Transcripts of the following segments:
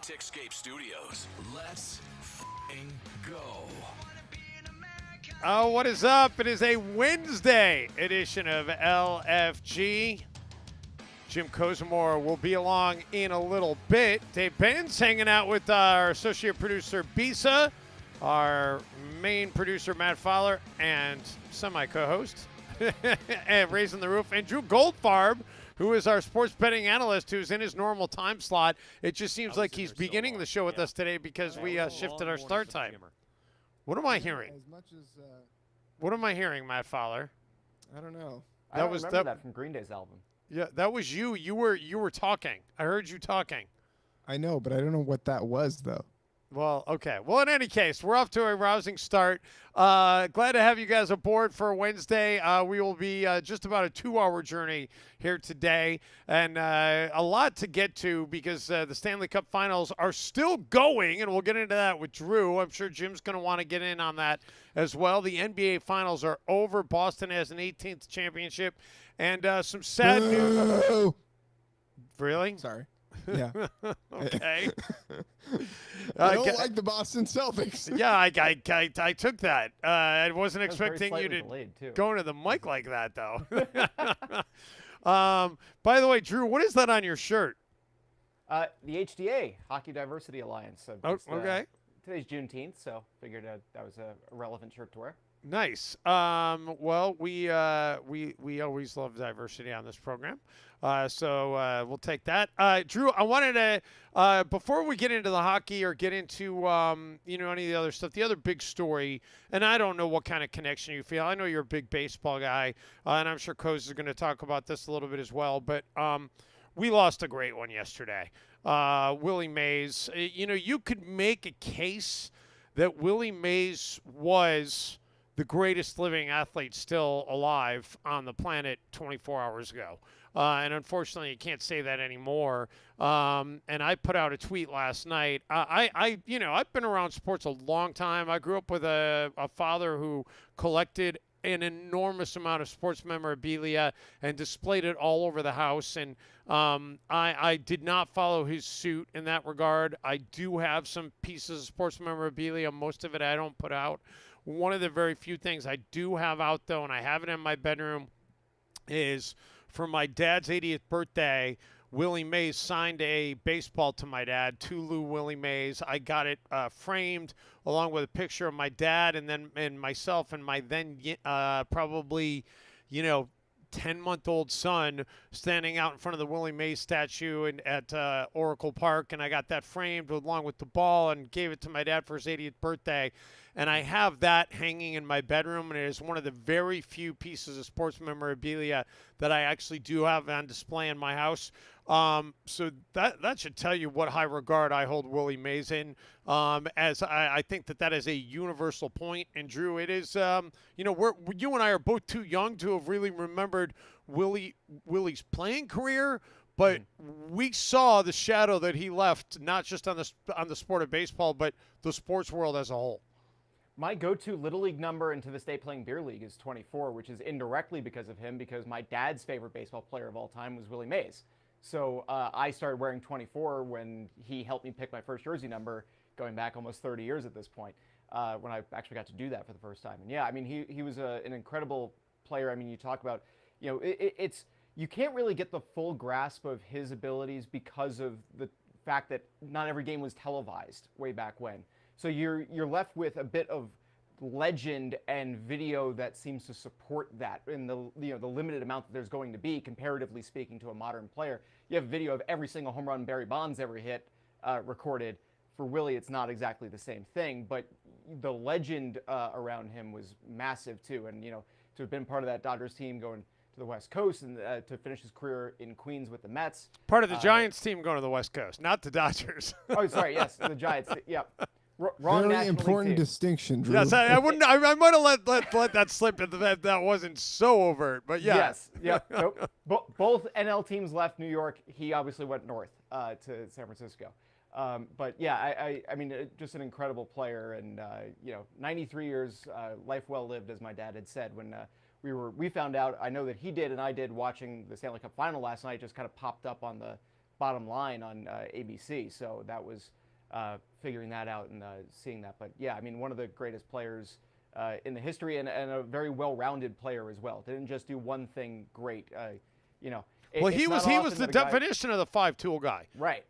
Tickscape Studios. Let's f***ing go. Oh, what is up? It is a Wednesday edition of LFG. Jim Kozimor will be along in a little bit. Dave Ben's hanging out with our associate producer, Bisa, our main producer, Matt Fowler, and semi-co-host, and Raising the Roof, and Drew Goldfarb, who is our sports betting analyst, who's in his normal time slot. It just seems like he's beginning the show with us today because we shifted our start time. What am I hearing? As much as What am I hearing, Matt Fowler? I don't know. I don't remember that from Green Day's album. Yeah, that was you. You were talking. I heard you talking. I know, but I don't know what that was though. Well, okay. Well, in any case, we're off to a rousing start. Glad to have you guys aboard for Wednesday. We will be just about a 2-hour journey here today, and a lot to get to because the Stanley Cup Finals are still going, and we'll get into that with Drew. I'm sure Jim's going to want to get in on that as well. The NBA Finals are over. Boston has an 18th championship, and some sad news. Really? Sorry. Yeah. Okay. I don't like the Boston Celtics. Yeah, I took that. I wasn't expecting you to delayed, too. go into the mic like that, though. By the way, Drew, what is that on your shirt? The HDA, Hockey Diversity Alliance. So Okay. Today's Juneteenth, so figured that was a relevant shirt to wear. Nice. Well, we always love diversity on this program, so we'll take that. Drew, I wanted to before we get into the hockey or get into any of the other stuff, the other big story, and I don't know what kind of connection you feel. I know you're a big baseball guy, and I'm sure Coase is going to talk about this a little bit as well. But we lost a great one yesterday. Willie Mays. You could make a case that Willie Mays was the greatest living athlete still alive on the planet 24 hours ago. And unfortunately, you can't say that anymore. And I put out a tweet last night. I've been around sports a long time. I grew up with a father who collected an enormous amount of sports memorabilia and displayed it all over the house. And I did not follow his suit in that regard. I do have some pieces of sports memorabilia. Most of it I don't put out. One of the very few things I do have out, though, and I have it in my bedroom, is for my dad's 80th birthday, Willie Mays signed a baseball to my dad, to Lou Willie Mays. I got it framed along with a picture of my dad and myself and my then probably, 10-month-old son standing out in front of the Willie Mays statue at Oracle Park, and I got that framed along with the ball and gave it to my dad for his 80th birthday. And I have that hanging in my bedroom, and it is one of the very few pieces of sports memorabilia that I actually do have on display in my house. So that should tell you what high regard I hold Willie Mays in, as I think that is a universal point. And, Drew, it is, you and I are both too young to have really remembered Willie's playing career, but we saw the shadow that he left, not just on the sport of baseball, but the sports world as a whole. My go-to Little League number, and to this day playing beer league, is 24, which is indirectly because of him, because my dad's favorite baseball player of all time was Willie Mays. So I started wearing 24 when he helped me pick my first jersey number, going back almost 30 years at this point, when I actually got to do that for the first time. And yeah, I mean, he was an incredible player. I mean, you talk about, it's you can't really get the full grasp of his abilities because of the fact that not every game was televised way back when. So you're left with a bit of legend and video that seems to support that in the limited amount that there's going to be, comparatively speaking, to a modern player. You have video of every single home run Barry Bonds ever hit recorded. For Willie, it's not exactly the same thing, but the legend around him was massive too. And to have been part of that Dodgers team going to the West Coast and to finish his career in Queens with the Mets. Part of the Giants team going to the West Coast, not the Dodgers. Oh, sorry, yes, the Giants. Yeah. Wrong Very important distinction, Drew. Yes, I wouldn't. I might have let that slip if that wasn't so overt. But yeah. Yes. Yeah. Nope. Both NL teams left New York. He obviously went north to San Francisco. But yeah, I mean, just an incredible player, and 93 years, life well lived, as my dad had said when we found out. I know that he did, and I did, watching the Stanley Cup Final last night. Just kind of popped up on the Bottom Line on ABC. So that was figuring that out and seeing that. But yeah, I mean, one of the greatest players in the history, and a very well-rounded player as well. Didn't just do one thing great. He was the definition of the 5-tool guy. Right.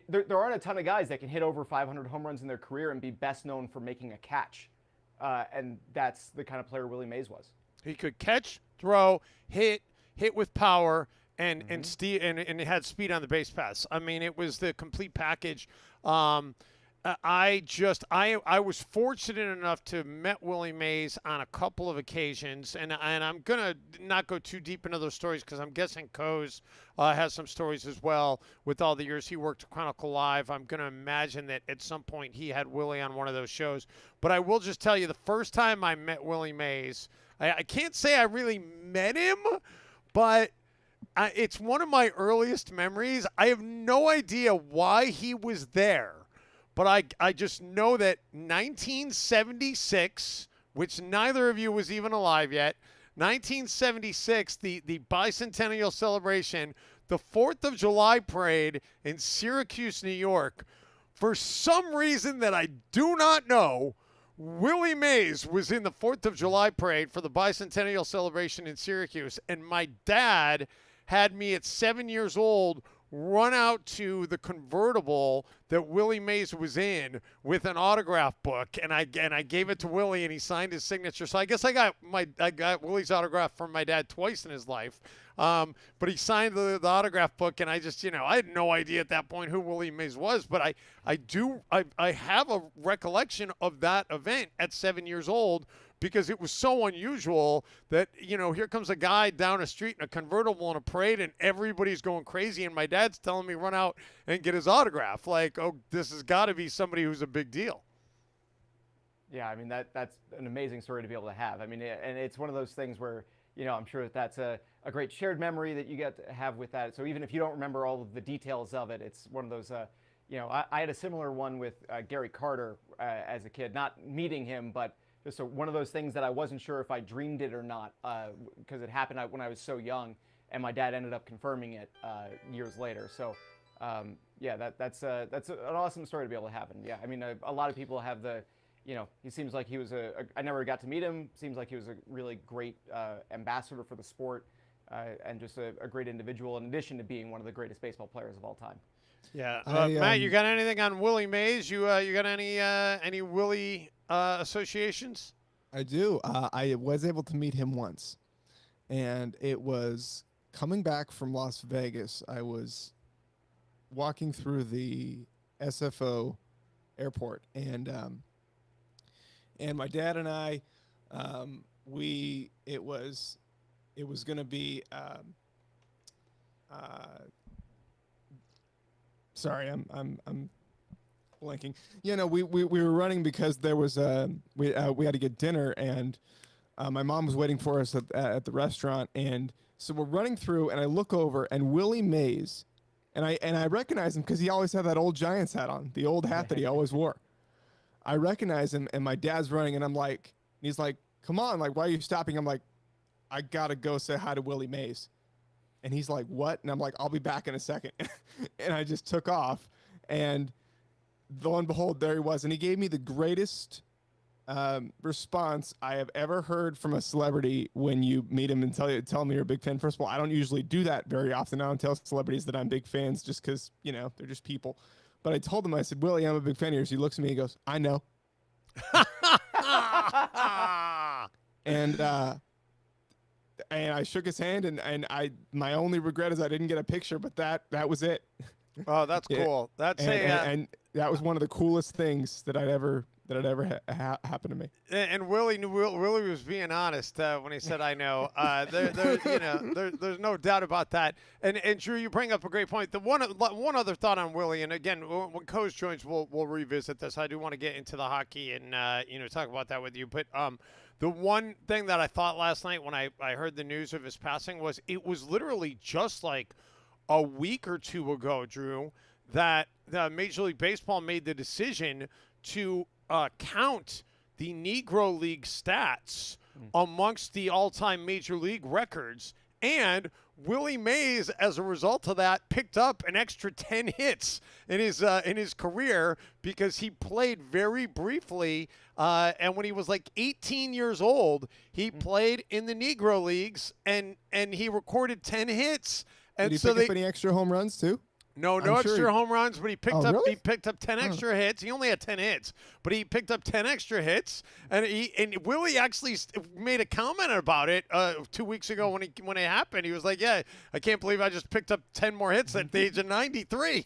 There aren't a ton of guys that can hit over 500 home runs in their career and be best known for making a catch. And that's the kind of player Willie Mays was. He could catch, throw, hit with power, and had speed on the base pass. I mean, it was the complete package. I was fortunate enough to met Willie Mays on a couple of occasions, and I'm gonna not go too deep into those stories because I'm guessing Coase has some stories as well with all the years he worked at Chronicle Live. I'm gonna imagine that at some point he had Willie on one of those shows. But I will just tell you, the first time I met Willie Mays, I can't say I really met him, but it's one of my earliest memories. I have no idea why he was there. But I just know that 1976, which neither of you was even alive yet, 1976, the bicentennial celebration, the 4th of July parade in Syracuse, New York, for some reason that I do not know, Willie Mays was in the 4th of July parade for the bicentennial celebration in Syracuse, and my dad had me at 7 years old run out to the convertible that Willie Mays was in with an autograph book, and I gave it to Willie, and he signed his signature. So I guess I got Willie's autograph from my dad twice in his life. But he signed the autograph book, and I just, I had no idea at that point who Willie Mays was, but I have a recollection of that event at 7 years old, because it was so unusual that, here comes a guy down a street in a convertible in a parade, and everybody's going crazy, and my dad's telling me run out and get his autograph. Like, oh, this has got to be somebody who's a big deal. Yeah, I mean, that's an amazing story to be able to have. I mean, and it's one of those things where, I'm sure that's a great shared memory that you get to have with that. So even if you don't remember all of the details of it, it's one of those, I had a similar one with Gary Carter as a kid, not meeting him, but just one of those things that I wasn't sure if I dreamed it or not, because it happened when I was so young, and my dad ended up confirming it years later. So, that's an awesome story to be able to have. And yeah, I mean, a lot of people have he seems like he was I never got to meet him. Seems like he was a really great ambassador for the sport, and just a great individual, in addition to being one of the greatest baseball players of all time. Yeah, Matt, you got anything on Willie Mays? You got any Willie associations? I do. I was able to meet him once, and it was coming back from Las Vegas. I was walking through the SFO airport, and my dad and I, it was going to be. Sorry, I'm blanking. We were running because there was we had to get dinner, and my mom was waiting for us at the restaurant, and so we're running through, and I look over, and Willie Mays, and I recognize him because he always had that old Giants hat on, the old hat that he always wore. I recognize him, and my dad's running, and he's like, "Come on, like, why are you stopping?" I'm like, "I gotta go say hi to Willie Mays." And he's like, "What?" And I'm like, "I'll be back in a second." And I just took off, and lo and behold, there he was. And he gave me the greatest response I have ever heard from a celebrity when you meet him and tell him you're a big fan. First of all, I don't usually do that very often. I don't tell celebrities that I'm big fans just because, they're just people. But I told him, I said, "Willie, I'm a big fan of yours." He looks at me, he goes, "I know." And I shook his hand, and my only regret is I didn't get a picture, but that was it. Oh, that's cool. That's and that was one of the coolest things that I'd ever happened to me. And Willie was being honest when he said, "I know." There's no doubt about that. And Drew, you bring up a great point. The one other thought on Willie, and again, when Coase joins, we'll revisit this. I do want to get into the hockey and talk about that with you. But the one thing that I thought last night when I heard the news of his passing was it was literally just like a week or two ago, Drew, that Major League Baseball made the decision to count the Negro League stats amongst the all-time Major League records. And Willie Mays, as a result of that, picked up an extra 10 hits in his career because he played very briefly. And when he was like 18 years old, he played in the Negro Leagues, and he recorded 10 hits. And Did he pick up any extra home runs too? No I'm extra sure home runs, but he picked Oh, up really? he picked up 10 extra hits. He only had 10 hits, but he picked up 10 extra hits, and Willie actually made a comment about it 2 weeks ago when it happened. He was like, "Yeah, I can't believe I just picked up 10 more hits at the age of 93."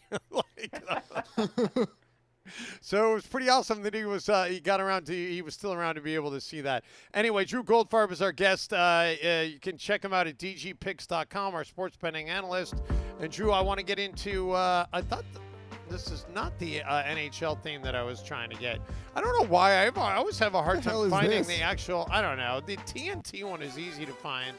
So it was pretty awesome that he was he was still around to be able to see that. Anyway, Drew Goldfarb is our guest. You can check him out at dgpicks.com, our sports betting analyst. And Drew, I want to get into I thought this is not the NHL theme that I was trying to get. I don't know why I always have a hard time finding the actual. I don't know. The TNT one is easy to find.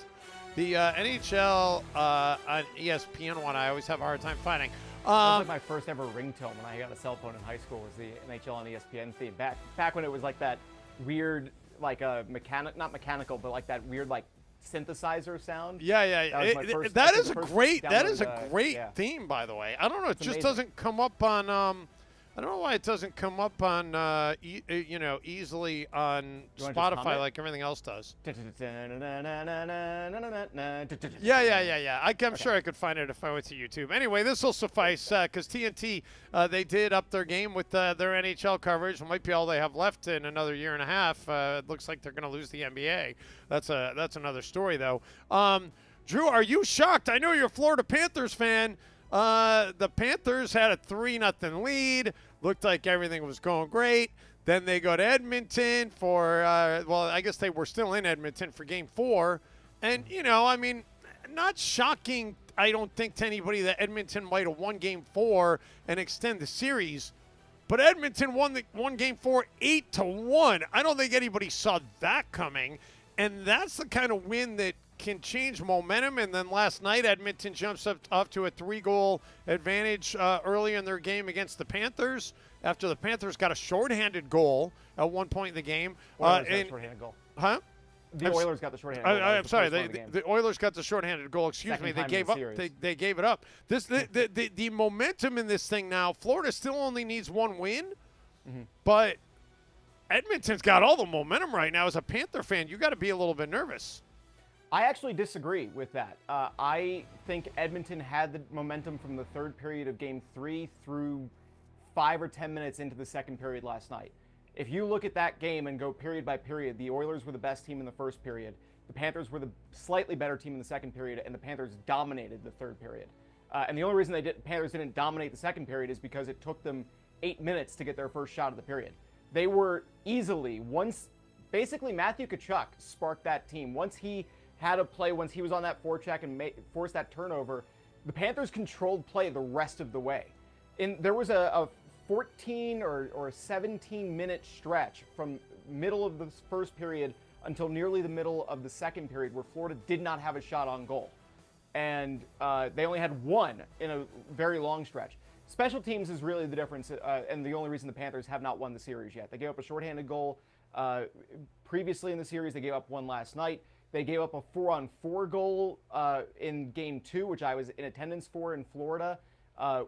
The NHL on ESPN one I always have a hard time finding. That was like my first ever ringtone when I got a cell phone in high school, was the NHL on ESPN theme. Back when it was like that weird, like a not mechanical, but like that weird like synthesizer sound. Yeah. That is a great yeah. theme, by the way. I don't know. It just amazing. doesn't come up on. I don't know why it doesn't come up on easily on Spotify like everything else does. Yeah. I'm sure I could find it if I went to YouTube. Anyway, this will suffice because TNT they did up their game with their NHL coverage. It might be all they have left in another year and a half. It looks like they're going to lose the NBA. That's another story though. Drew, are you shocked? I know you're a Florida Panthers fan. The Panthers had a 3-0 lead. Looked like everything was going great. Then they go to Edmonton for, I guess they were still in Edmonton for Game 4. And, not shocking, I don't think, to anybody that Edmonton might have won Game 4 and extend the series. But Edmonton won Game 4 8-1. I don't think anybody saw that coming. And that's the kind of win that can change momentum. And then last night, Edmonton jumps up to a 3-goal advantage early in their game against the Panthers after the Panthers got a shorthanded goal at one point in the game. Shorthanded goal. Huh? The Oilers got the shorthanded goal. I'm sorry. The Oilers got the shorthanded goal. Excuse me. They gave up. They gave it up. The momentum in this thing now. Florida still only needs one win, but Edmonton's got all the momentum right now. As a Panther fan, you got to be a little bit nervous. I actually disagree with that. I think Edmonton had the momentum from the third period of Game 3 through 5 or 10 minutes into the second period last night. If you look at that game and go period by period, the Oilers were the best team in the first period. The Panthers were the slightly better team in the second period, and the Panthers dominated the third period. And the only reason Panthers didn't dominate the second period is because it took them 8 minutes to get their first shot of the period. They were easily, basically Matthew Tkachuk sparked that team. Once he had a play, once he was on that forecheck and forced that turnover, the Panthers controlled play the rest of the way. There was a 14 or 17-minute stretch from middle of the first period until nearly the middle of the second period where Florida did not have a shot on goal. And they only had one in a very long stretch. Special teams is really the difference, and the only reason the Panthers have not won the series yet. They gave up a shorthanded goal previously in the series. They gave up one last night. They gave up a 4-on-4 goal in Game 2, which I was in attendance for in Florida,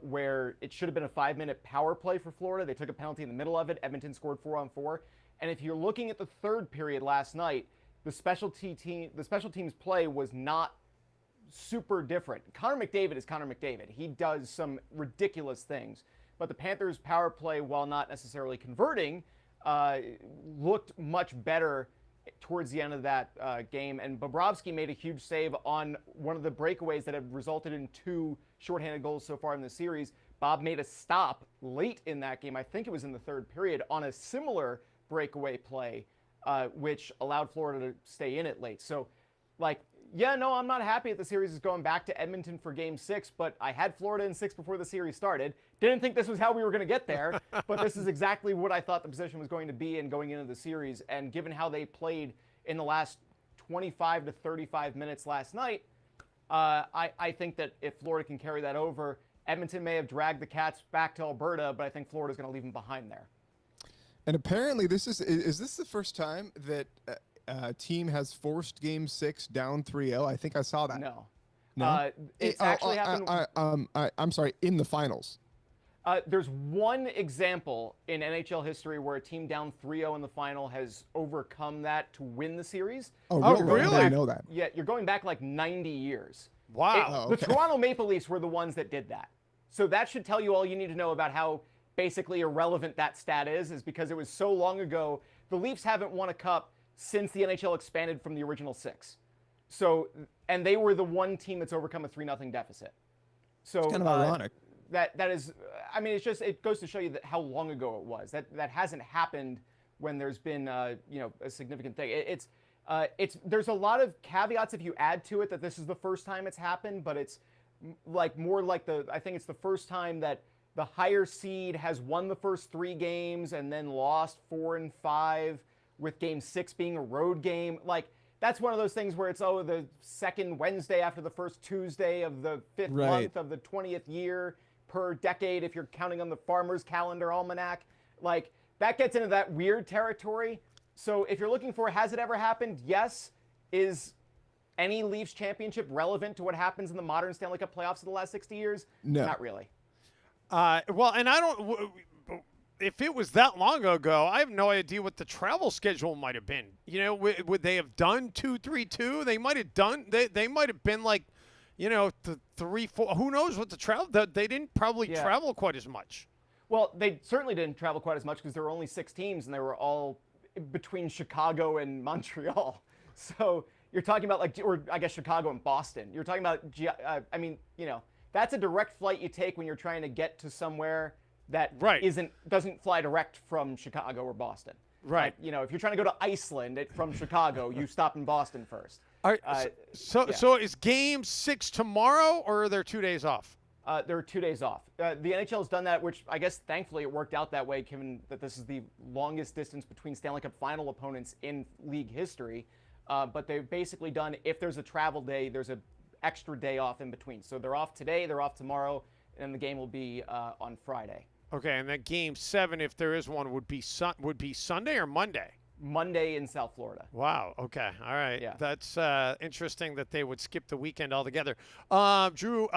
where it should have been a 5-minute power play for Florida. They took a penalty in the middle of it. Edmonton scored 4-on-4. And if you're looking at the third period last night, the special teams play was not super different. Connor McDavid is Connor McDavid. He does some ridiculous things. But the Panthers' power play, while not necessarily converting, looked much better towards the end of that game. And Bobrovsky made a huge save on one of the breakaways that have resulted in 2 shorthanded goals so far in the series. Bob made a stop late in that game. I think it was in the third period on a similar breakaway play, which allowed Florida to stay in it late. So, I'm not happy that the series is going back to Edmonton for Game 6, but I had Florida in 6 before the series started. Didn't think this was how we were going to get there, but this is exactly what I thought the position was going to be in going into the series. And given how they played in the last 25 to 35 minutes last night, I think that if Florida can carry that over, Edmonton may have dragged the Cats back to Alberta, but I think Florida's going to leave them behind there. And apparently is this the first time that team has forced Game 6 down 3-0? I think I saw that. No. No, It's actually happened. I'm sorry, in the finals. There's one example in NHL history where a team down 3-0 in the final has overcome that to win the series. Oh, Oh, really? really? I didn't know that. Yeah, you're going back like 90 years. Wow. The Toronto Maple Leafs were the ones that did that. So that should tell you all you need to know about how basically irrelevant that stat is because it was so long ago. The Leafs haven't won a cup since the NHL expanded from the original 6. So, and they were the one team that's overcome a 3-0 deficit. So Kind of ironic. That is, I mean, it's just, it goes to show you that how long ago it was. That hasn't happened when there's been, a significant thing. There's a lot of caveats if you add to it that this is the first time it's happened, but it's like more like I think it's the first time that the higher seed has won the first 3 games and then lost 4 and 5, with game 6 being a road game. Like, that's one of those things where it's, the second Wednesday after the first Tuesday of the 5th month of the 20th year per decade, if you're counting on the farmer's calendar almanac. Like, that gets into that weird territory. So if you're looking for, has it ever happened? Yes. Is any Leafs championship relevant to what happens in the modern Stanley Cup playoffs of the last 60 years? No. Not really. Well, and I don't. If it was that long ago, I have no idea what the travel schedule might have been. Would they have done 2-3-2? They might have done. They might have been like, the 3-4. Who knows what the travel? They didn't probably travel quite as much. Well, they certainly didn't travel quite as much because there were only 6 teams and they were all between Chicago and Montreal. So you're talking about or I guess Chicago and Boston. You're talking about, that's a direct flight you take when you're trying to get to somewhere that doesn't fly direct from Chicago or Boston. Right. Like, if you're trying to go to Iceland from Chicago, you stop in Boston first. So is game 6 tomorrow, or are there 2 days off? There are 2 days off. The NHL has done that, which I guess thankfully it worked out that way, given that this is the longest distance between Stanley Cup final opponents in league history. But they've basically done, if there's a travel day, there's an extra day off in between. So they're off today, they're off tomorrow, and the game will be on Friday. Okay, and then game 7, if there is one, would be Sunday or Monday? Monday in South Florida. Wow. Okay. All right. Yeah. That's interesting that they would skip the weekend altogether. Drew,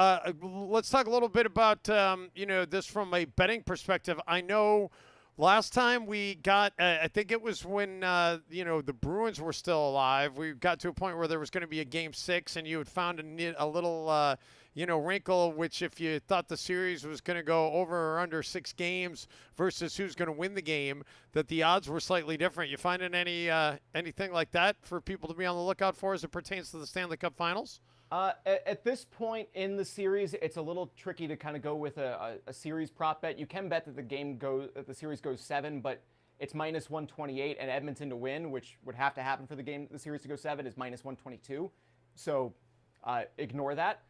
let's talk a little bit about this from a betting perspective. I know last time we got, I think it was when the Bruins were still alive. We got to a point where there was going to be a game 6, and you had found a little wrinkle, which if you thought the series was going to go over or under 6 games versus who's going to win the game, that the odds were slightly different. You finding anything like that for people to be on the lookout for as it pertains to the Stanley Cup Finals? At this point in the series, it's a little tricky to kind of go with a series prop bet. You can bet that the series goes 7, but it's -128, and Edmonton to win, which would have to happen for the series to go 7, is -122. So ignore that.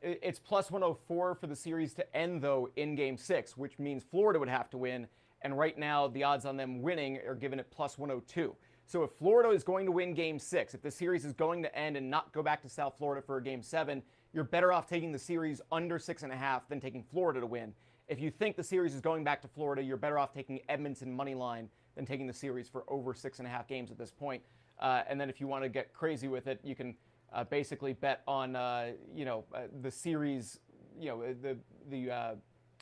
It's +104 for the series to end, though, in game 6, which means Florida would have to win. And right now, the odds on them winning are given at +102. So if Florida is going to win game 6, if the series is going to end and not go back to South Florida for a game 7, you're better off taking the series under 6.5 than taking Florida to win. If you think the series is going back to Florida, you're better off taking Edmonton money line than taking the series for over 6.5 games at this point. And then if you want to get crazy with it, you can basically bet on the series, the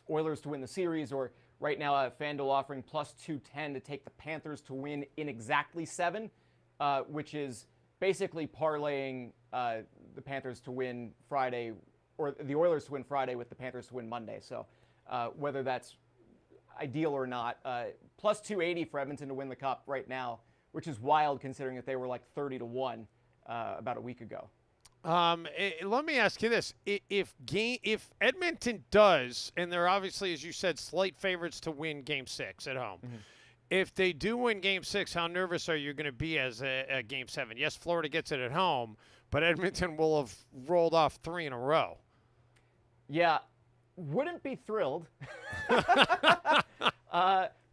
Oilers to win the series, or right now FanDuel offering +210 to take the Panthers to win in exactly 7, which is basically parlaying the Panthers to win Friday, or the Oilers to win Friday with the Panthers to win Monday. So whether that's ideal or not, +280 for Edmonton to win the Cup right now, which is wild considering that they were like 30-1 about a week ago. Let me ask you this: if Edmonton does, and they're obviously, as you said, slight favorites to win Game 6 at home. Mm-hmm. If they do win Game 6, how nervous are you going to be as a Game 7? Yes, Florida gets it at home, but Edmonton will have rolled off 3 in a row. Yeah, wouldn't be thrilled.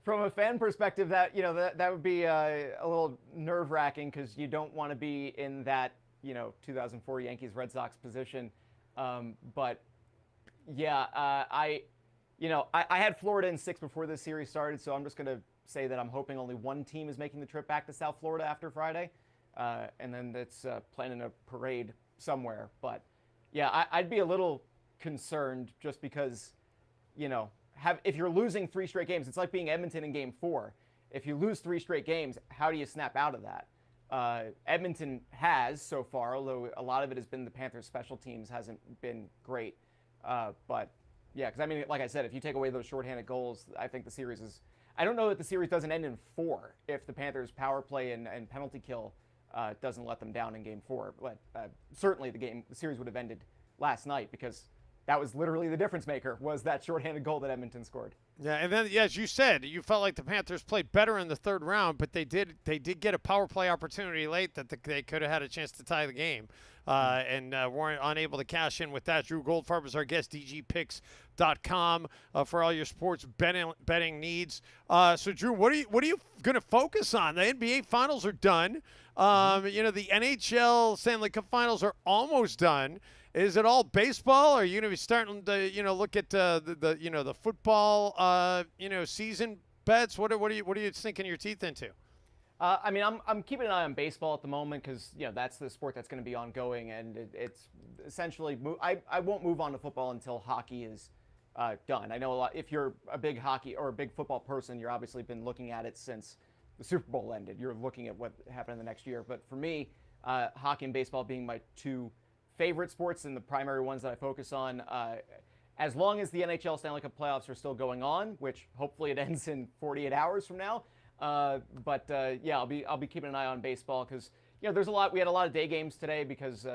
From a fan perspective, that would be a little nerve-wracking because you don't want to be in that 2004 Yankees Red Sox position. But yeah, I had Florida in 6 before this series started, so I'm just going to say that I'm hoping only one team is making the trip back to South Florida after Friday, and then that's planning a parade somewhere. But yeah, I'd be a little concerned just because, if you're losing 3 straight games, it's like being Edmonton in Game 4. If you lose 3 straight games, how do you snap out of that? Edmonton has so far, although a lot of it has been the Panthers' special teams hasn't been great. But yeah, because like I said, if you take away those shorthanded goals, I think the series is. I don't know that the series doesn't end in 4 if the Panthers' power play and penalty kill doesn't let them down in Game 4. But certainly the series would have ended last night because that was literally the difference maker, was that shorthanded goal that Edmonton scored. Yeah, and then as you said, you felt like the Panthers played better in the 3rd round, but they did get a power play opportunity late that they could have had a chance to tie the game, and weren't unable to cash in with that. Drew Goldfarb is our guest, dgpicks.com for all your sports betting needs. So Drew, what are you going to focus on? The NBA Finals are done. The NHL Stanley Cup Finals are almost done. Is it all baseball? Or are you going to be starting to, look at the football, season bets? What are you sinking your teeth into? I'm keeping an eye on baseball at the moment because that's the sport that's going to be ongoing, and it's essentially I won't move on to football until hockey is done. I know a lot. If you're a big hockey or a big football person, you're obviously been looking at it since the Super Bowl ended. You're looking at what happened in the next year. But for me, hockey and baseball being my 2 favorite sports and the primary ones that I focus on, as long as the NHL Stanley Cup playoffs are still going on, which hopefully it ends in 48 hours from now. Yeah, I'll be keeping an eye on baseball because there's a lot. We had a lot of day games today because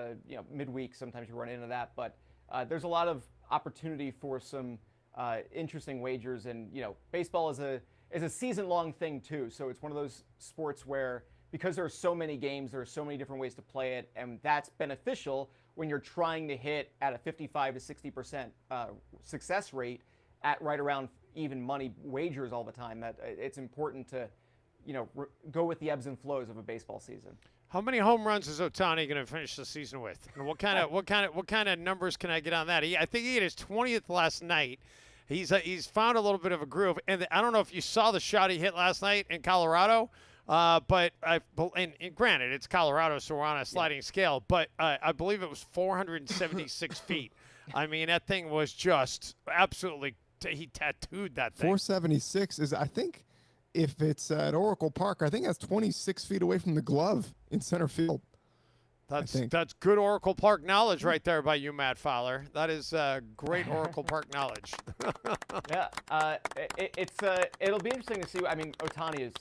midweek sometimes you run into that, but there's a lot of opportunity for some interesting wagers, and baseball is a season-long thing too. So it's one of those sports where, because there are so many games, there are so many different ways to play it, and that's beneficial when you're trying to hit at a 55 to 60% success rate at right around even money wagers all the time. That it's important to, go with the ebbs and flows of a baseball season. How many home runs is Ohtani going to finish the season with? And what kind of numbers can I get on that? I think he hit his 20th last night. He's found a little bit of a groove, and I don't know if you saw the shot he hit last night in Colorado. But granted, it's Colorado, so we're on a sliding scale. But I believe it was 476 feet. I mean, that thing was just absolutely. He tattooed that thing. 476 is, I think, if it's at Oracle Park, I think that's 26 feet away from the glove in center field. That's good Oracle Park knowledge right there by you, Matt Fowler. That is great Oracle Park knowledge. Yeah, it'll be interesting to see. I mean, Ohtani is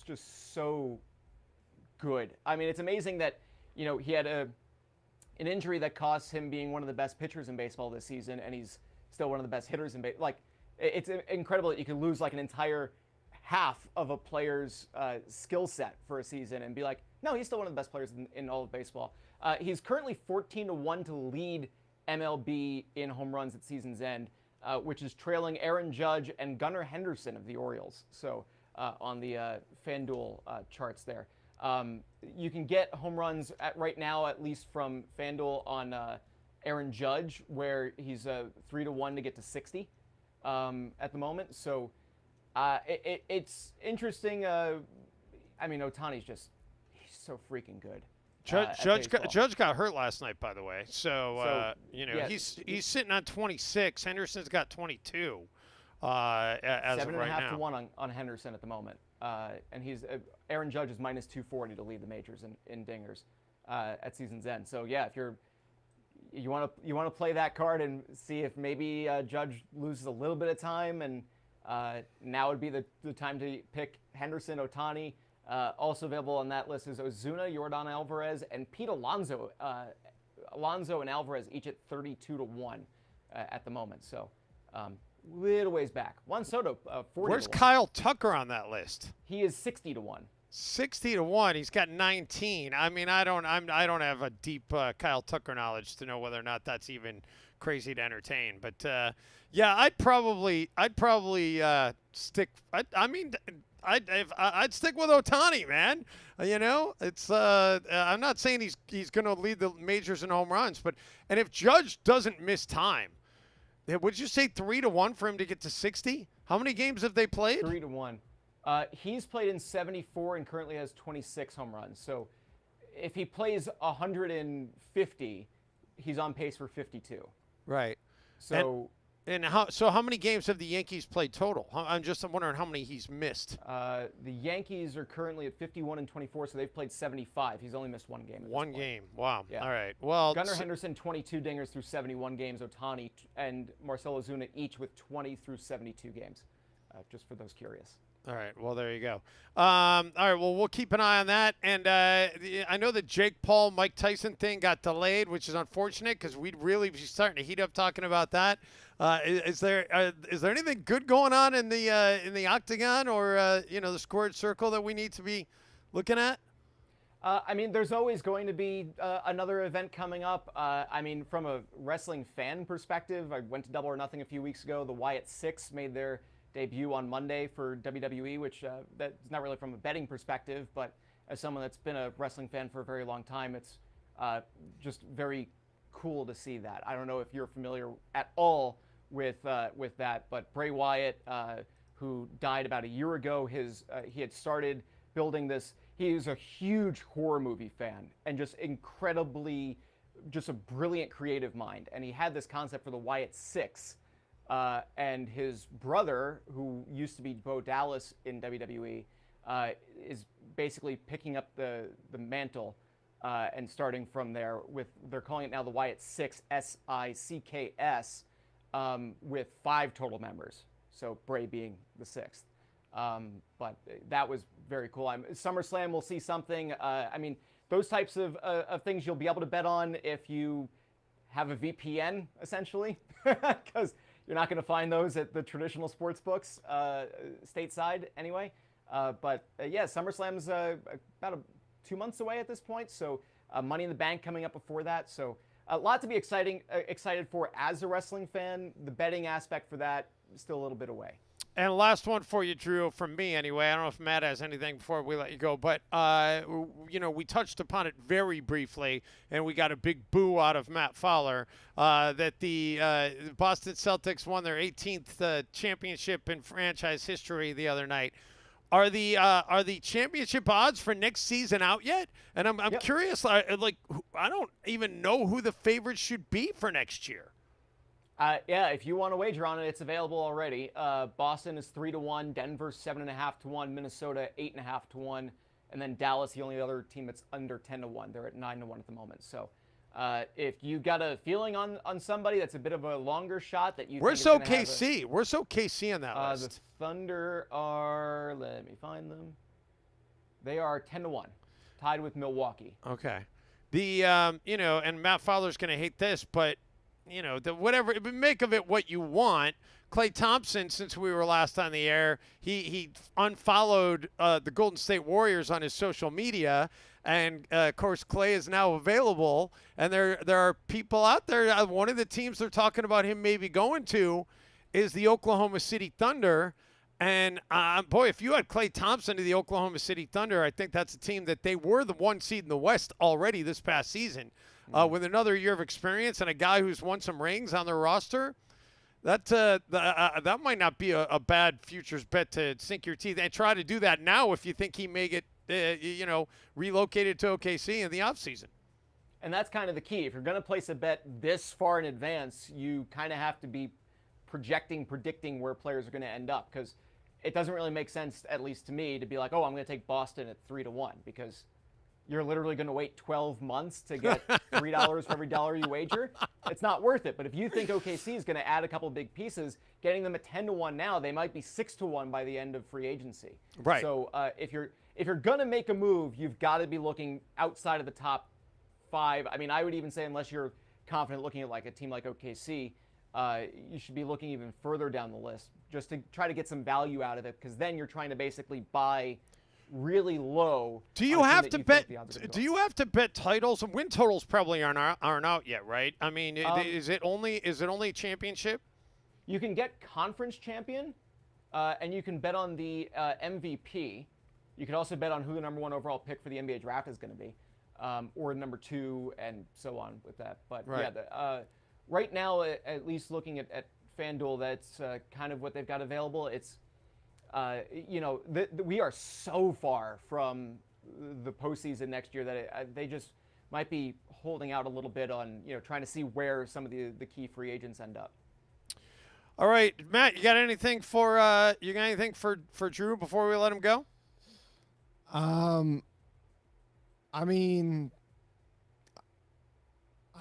just so good. I mean, it's amazing that he had an injury that cost him being one of the best pitchers in baseball this season, and he's still one of the best hitters in baseball. Like, it's incredible that you can lose like an entire half of a player's skill set for a season and be like, no, he's still one of the best players in all of baseball. He's currently 14-1 to lead MLB in home runs at season's end, which is trailing Aaron Judge and Gunnar Henderson of the Orioles. So on the FanDuel charts there. You can get home runs right now, at least from FanDuel, on Aaron Judge, where he's 3-1 to get to 60 at the moment. So it's interesting. I mean, Ohtani's he's so freaking good. Judge got hurt last night, by the way. So yeah, he's sitting on 26. Henderson's got 22. As of right now. 7.5 to 1 on Henderson at the moment, and Aaron Judge is minus 240 to lead the majors in dingers at season's end. So yeah, if you want to play that card and see if maybe Judge loses a little bit of time, and now would be the time to pick Henderson, Ohtani. Also available on that list is Ozuna, Yordan Alvarez, and Pete Alonso. Alonso and Alvarez each at 32-1 at the moment. So. Little ways back. Juan Soto, 40. Where's Kyle Tucker on that list? He is 60-1. 60-1. He's got 19. I mean, I don't have a deep Kyle Tucker knowledge to know whether or not that's even crazy to entertain. But yeah, I'd probably stick. I'd stick with Ohtani, man. It's I'm not saying he's going to lead the majors in home runs, and if Judge doesn't miss time. Would you say 3-1 for him to get to 60? How many games have they played? 3-1. He's played in 74 and currently has 26 home runs. So if he plays 150, he's on pace for 52. Right. So. And how many games have the Yankees played total? I'm wondering how many he's missed. The Yankees are currently at 51-24, so they've played 75. He's only missed one game. One game. Wow. Yeah. All right. Well, Gunnar Henderson, 22 dingers through 71 games. Ohtani and Marcell Ozuna each with 20 through 72 games. Just for those curious. All right. Well, there you go. All right. Well, we'll keep an eye on that. And I know the Jake Paul, Mike Tyson thing got delayed, which is unfortunate because we'd really be starting to heat up talking about that. Is there anything good going on in the octagon or the squared circle that we need to be looking at? I mean, there's always going to be another event coming up. I mean, from a wrestling fan perspective, I went to Double or Nothing a few weeks ago. The Wyatt Six made their debut on Monday for WWE, which that's not really from a betting perspective, but as someone that's been a wrestling fan for a very long time, it's just very cool to see that. I don't know if you're familiar at all with that, but Bray Wyatt, who died about a year ago, he had started building this. He is a huge horror movie fan and just a brilliant creative mind. And he had this concept for the Wyatt Six. And his brother, who used to be Bo Dallas in WWE, is basically picking up the mantle and starting from there. They're calling it now the Wyatt Six, SICKS, with 5 total members. So Bray being the 6th. But that was very cool. SummerSlam, we'll see something. I mean, those types of things you'll be able to bet on if you have a VPN, essentially, because you're not going to find those at the traditional sports books stateside anyway. But yeah, SummerSlam's about 2 months away at this point. So Money in the Bank coming up before that. So a lot to be excited for as a wrestling fan. The betting aspect for that is still a little bit away. And last one for you, Drew, from me anyway. I don't know if Matt has anything before we let you go, but, we touched upon it very briefly, and we got a big boo out of Matt Fowler, that the Boston Celtics won their 18th championship in franchise history the other night. Are the championship odds for next season out yet? And I'm Yep. curious, I don't even know who the favorites should be for next year. Yeah, if you want to wager on it, it's available already. Boston is 3-1, Denver 7.5-1, Minnesota 8.5-1, and then Dallas, the only other team that's under 10-1. They're at 9-1 at the moment. So, if you got a feeling on somebody that's a bit of a longer shot that you Where's think OKC? Where's OKC on that the list? Thunder are, let me find them. They are 10-1, tied with Milwaukee. Okay. And Matt Fowler's going to hate this, but whatever, make of it what you want. Klay Thompson, since we were last on the air, he unfollowed the Golden State Warriors on his social media, and of course Klay is now available. And there are people out there. One of the teams they're talking about him maybe going to is the Oklahoma City Thunder. And boy, if you had Klay Thompson to the Oklahoma City Thunder, I think that's a team that they were the 1 seed in the West already this past season. With another year of experience and a guy who's won some rings on their roster, that might not be a bad futures bet to sink your teeth and try to do that now if you think he may get relocated to OKC in the offseason. And that's kind of the key. If you're going to place a bet this far in advance, you kind of have to be predicting where players are going to end up, because it doesn't really make sense, at least to me, to be like, oh, I'm going to take Boston at 3-1, because you're literally going to wait 12 months to get $3 for every dollar you wager. It's not worth it. But if you think OKC is going to add a couple big pieces, getting them at 10-1 now, they might be 6-1 by the end of free agency. Right. So if you're going to make a move, you've got to be looking outside of the top 5. I mean, I would even say, unless you're confident looking at like a team like OKC, you should be looking even further down the list just to try to get some value out of it, because then you're trying to basically buy really low. Do you have to bet? Do you have to bet titles? Win totals probably aren't out yet, right? I mean, is it only championship? You can get conference champion, and you can bet on the MVP. You can also bet on who the number 1 overall pick for the NBA draft is going to be, or number 2, and so on with that. But right. Yeah, right now, at least looking at FanDuel, that's kind of what they've got available. It's we are so far from the postseason next year that they just might be holding out a little bit on, trying to see where some of the key free agents end up. All right, Matt, you got anything for Drew before we let him go? I mean,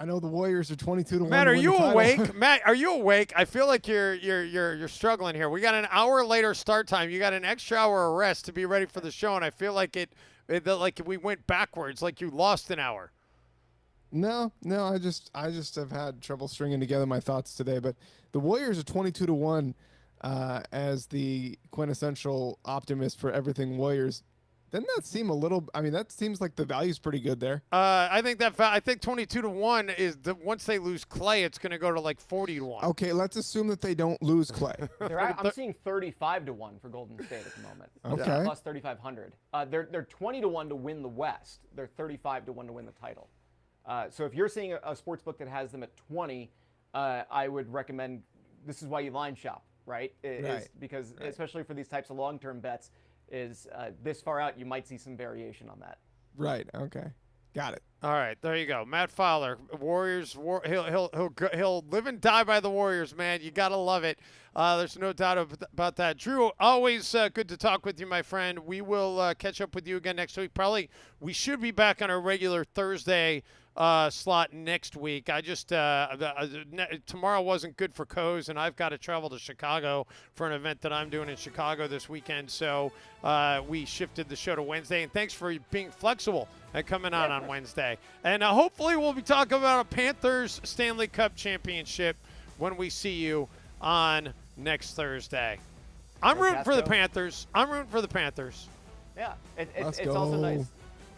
I know the Warriors are 22-1. Matt, are you awake? Matt, are you awake? I feel like you're struggling here. We got an hour later start time. You got an extra hour of rest to be ready for the show, and I feel like like we went backwards, like you lost an hour. No, I just have had trouble stringing together my thoughts today. But the Warriors are 22-1 as the quintessential optimist for everything Warriors. Doesn't that seem a little? I mean, that seems like the value's pretty good there. I think 22-1 is once they lose Clay, it's going to go to like 40-1. Okay, let's assume that they don't lose Clay. I'm seeing 35-1 for Golden State at the moment. Okay, plus 3,500. They're 20-1 to win the West. They're 35-1 to win the title. So if you're seeing a sports book that has them at 20, I would recommend. This is why you line shop, right? Because especially for these types of long-term bets. This far out, you might see some variation on that. Right. Okay. Got it. All right, there you go, Matt Fowler. Warriors. He'll live and die by the Warriors, man. You gotta love it. There's no doubt about that. Drew, always good to talk with you, my friend. We will catch up with you again next week. Probably we should be back on our regular Thursday slot next week. I just tomorrow wasn't good for Coase, and I've got to travel to Chicago for an event that I'm doing in Chicago this weekend. So we shifted the show to Wednesday. And thanks for being flexible and coming on Wednesday. And hopefully we'll be talking about a Panthers Stanley Cup championship when we see you on next Thursday. I'm rooting for the Panthers. Yeah, it's also nice.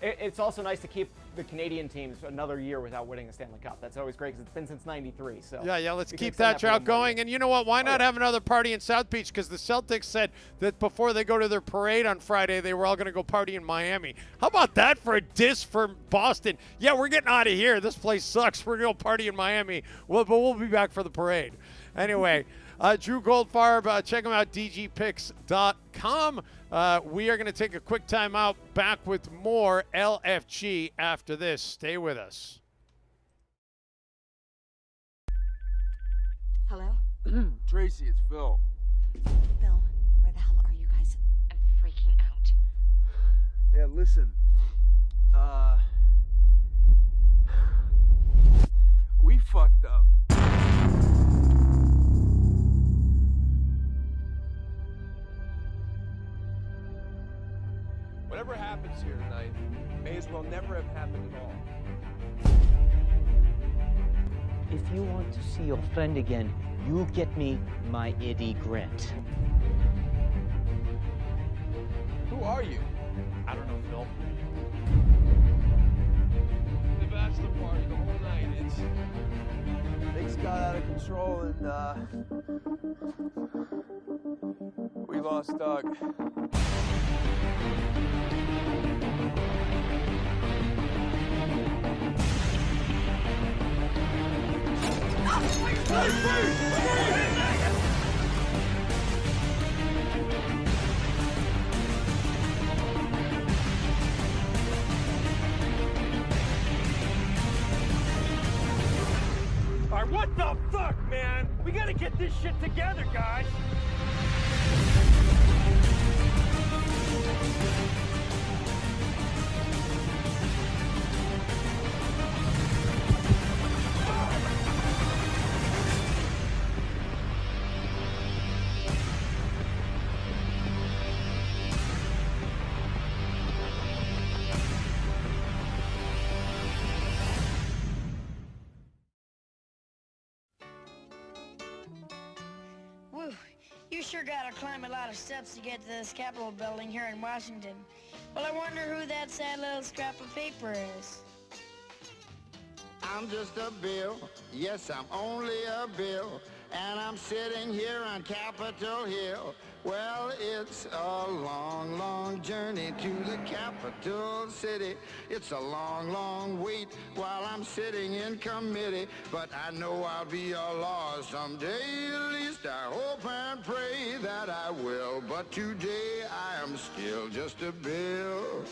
It's also nice to keep the Canadian teams another year without winning a Stanley Cup. That's always great because it's been since '93. So yeah, let's keep that drought going. And you know what? Why not have another party in South Beach? Because the Celtics said that before they go to their parade on Friday, they were all going to go party in Miami. How about that for a diss for Boston? Yeah, we're getting out of here. This place sucks. We're going to party in Miami. But we'll be back for the parade. Anyway, Drew Goldfarb, check him out, dgpicks.com. We are going to take a quick time out. Back with more LFG after this. Stay with us. Hello? Tracy, it's Phil. Phil, where the hell are you guys? I'm freaking out. Yeah, listen. We fucked up. Whatever happens here tonight may as well never have happened at all. If you want to see your friend again, you get me my Eddie Grant. Who are you? I don't know, Phil. The bachelor party the whole night. Things got out of control and we lost Doug. Alright, what the fuck, man? We gotta get this shit together, guys. Whew, you sure gotta climb a lot of steps to get to this Capitol building here in Washington. Well, I wonder who that sad little scrap of paper is. I'm just a bill, yes, I'm only a bill, and I'm sitting here on Capitol Hill. Well, it's a long, long journey to the capital city. It's a long, long wait while I'm sitting in committee, but I know I'll be a law someday. At least I hope and pray that I will, but today I am still just a bill.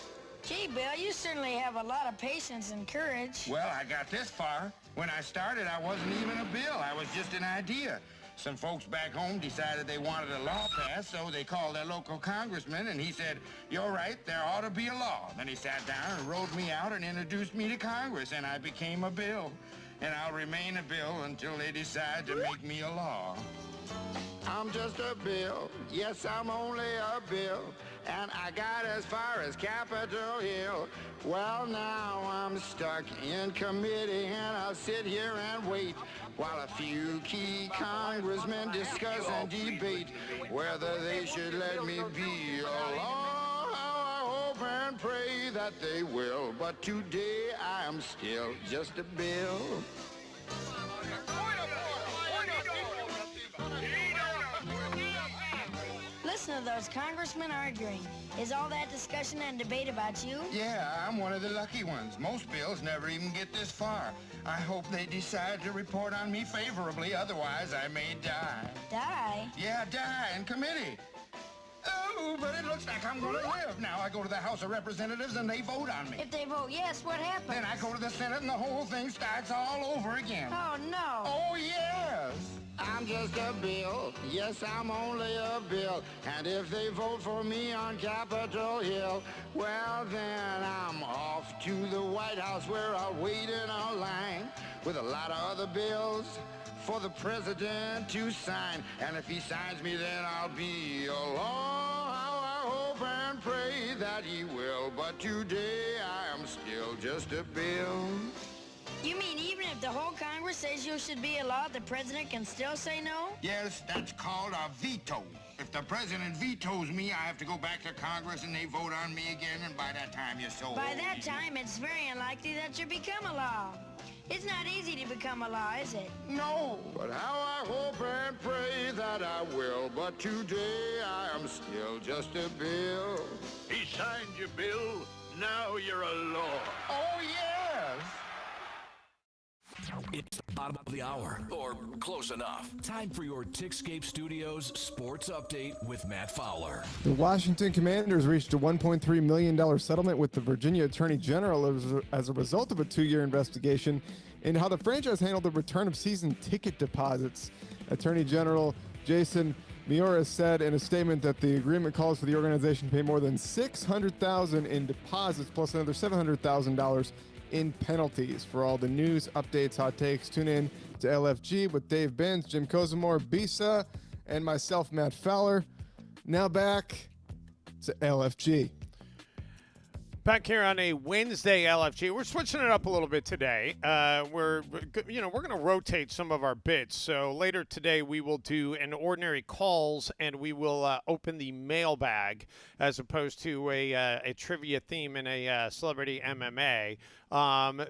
Gee, Bill, you certainly have a lot of patience and courage. Well, I got this far. When I started, I wasn't even a bill. I was just an idea. Some folks back home decided they wanted a law passed, so they called their local congressman, and he said, "You're right, there ought to be a law." Then he sat down and wrote me out and introduced me to Congress, and I became a bill. And I'll remain a bill until they decide to make me a law. I'm just a bill. Yes, I'm only a bill. And I got as far as Capitol Hill. Well, now I'm stuck in committee, and I'll sit here and wait while a few key congressmen discuss and debate whether they should let me be a law. I hope and pray that they will. But today I am still just a bill. Listen to those congressmen arguing. Is all that discussion and debate about you? Yeah, I'm one of the lucky ones. Most bills never even get this far. I hope they decide to report on me favorably, otherwise I may die. Die? Yeah, die in committee. Oh, but it looks like I'm gonna live. Now I go to the House of Representatives and they vote on me. If they vote yes, what happens? Then I go to the Senate and the whole thing starts all over again. Oh, no. Oh, yes. I'm just a bill. Yes, I'm only a bill. And if they vote for me on Capitol Hill, well, then I'm off to the White House where I'll wait in a line with a lot of other bills for the president to sign. And if he signs me, then I'll be a law. I hope and pray that he will. But today I am still just a bill. You mean even if the whole Congress says you should be a law, the president can still say no? Yes, that's called a veto. If the president vetoes me, I have to go back to Congress and they vote on me again, and by that time you're so By old. that time, it's very unlikely that you become a law. It's not easy to become a law, is it? No, but how I hope and pray that I will. But today I am still just a bill. He signed your bill. Now you're a law. Oh, yes. It's the bottom of the hour, or close enough. Time for your Tickscape Studios Sports Update with Matt Fowler. The Washington Commanders reached a $1.3 million settlement with the Virginia Attorney General as a result of a 2-year investigation into how the franchise handled the return of season ticket deposits. Attorney General Jason Miura said in a statement that the agreement calls for the organization to pay more than $600,000 in deposits plus another $700,000 in penalties. For all the news, updates, hot takes, tune in to LFG with Dave Benz, Jim Kozimor, Bisa, and myself, Matt Fowler. Now back to LFG. Back here on a Wednesday LFG, we're switching it up a little bit today. We're going to rotate some of our bits. So later today, we will do an ordinary calls, and we will open the mailbag as opposed to a trivia theme in a celebrity MMA.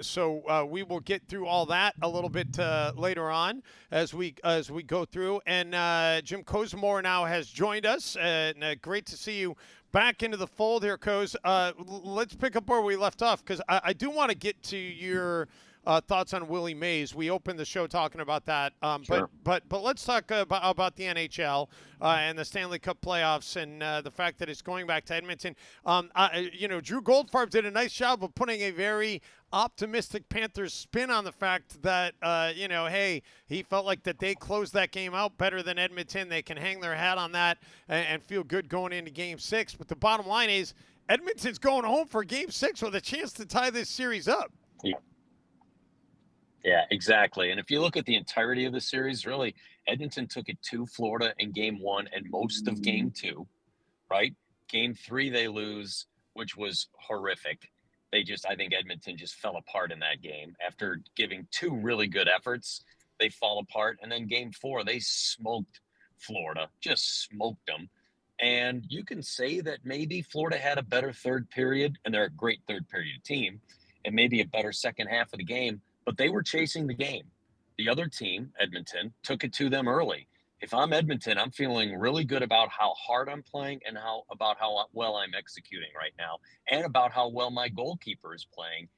So we will get through all that a little bit later on as we go through. And Jim Kozimor now has joined us. Great to see you back into the fold here, Coz. Let's pick up where we left off, because I do want to get to your thoughts on Willie Mays. We opened the show talking about that, Sure. but let's talk about the NHL and the Stanley Cup playoffs and the fact that it's going back to Edmonton. Drew Goldfarb did a nice job of putting a very optimistic Panthers spin on the fact that, hey, he felt like that they closed that game out better than Edmonton. They can hang their hat on that and feel good going into Game 6. But the bottom line is Edmonton's going home for Game 6 with a chance to tie this series up. Yeah, exactly. And if you look at the entirety of the series, really, Edmonton took it to Florida in Game 1 and most of Game 2, right? Game 3, they lose, which was horrific. I think Edmonton just fell apart in that game. After giving 2 really good efforts, they fall apart. And then Game 4, they smoked Florida, just smoked them. And you can say that maybe Florida had a better third period, and they're a great third period team, and maybe a better second half of the game, but they were chasing the game. The other team, Edmonton, took it to them early. If I'm Edmonton, I'm feeling really good about how hard I'm playing and about how well I'm executing right now, and about how well my goalkeeper is playing.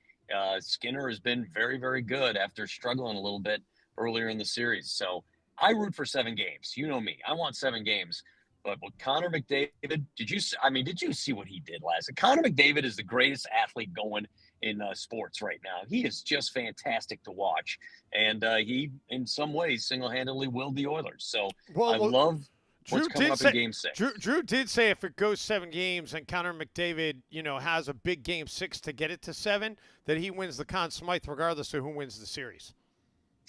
Skinner has been very, very good after struggling a little bit earlier in the series. So I root for 7 games. You know me. I want 7 games. But with Connor McDavid, did you see what he did last night? Connor McDavid is the greatest athlete going in sports right now. He is just fantastic to watch. And he, in some ways, single-handedly willed the Oilers. So I love what's coming up in Game 6. Drew did say if it goes 7 games and Connor McDavid, has a big Game 6 to get it to 7, that he wins the Conn Smythe regardless of who wins the series.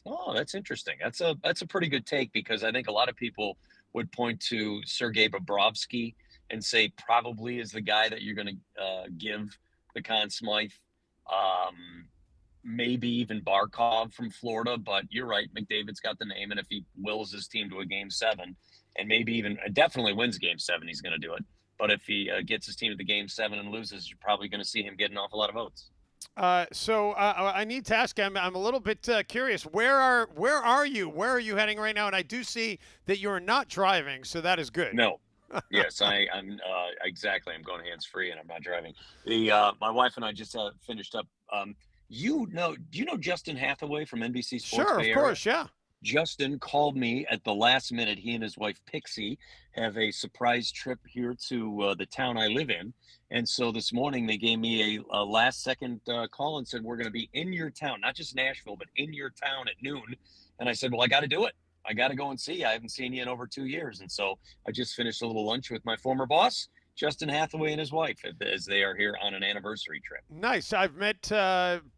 Oh, that's interesting. That's a pretty good take, because I think a lot of people would point to Sergei Bobrovsky and say probably is the guy that you're going to give the Conn Smythe. Maybe even Barkov from Florida, but you're right. McDavid's got the name, and if he wills his team to a Game 7, and maybe even definitely wins Game 7, he's going to do it. But if he gets his team to the Game 7 and loses, you're probably going to see him get an awful lot of votes. So I need to ask. I'm a little bit curious. Where are you? Where are you heading right now? And I do see that you are not driving, so that is good. No. Yes, I'm exactly. I'm going hands free, and I'm not driving. My wife and I just finished up. Do you know Justin Hathaway from NBC Sports? Sure, Bay of course, yeah. Justin called me at the last minute. He and his wife Pixie have a surprise trip here to the town I live in. And so this morning they gave me a last second call and said, we're going to be in your town, not just Nashville, but in your town at noon. And I said, well, I got to do it. I got to go and see you. I haven't seen you in over 2 years. And so I just finished a little lunch with my former boss, Justin Hathaway, and his wife, as they are here on an anniversary trip. Nice. I've met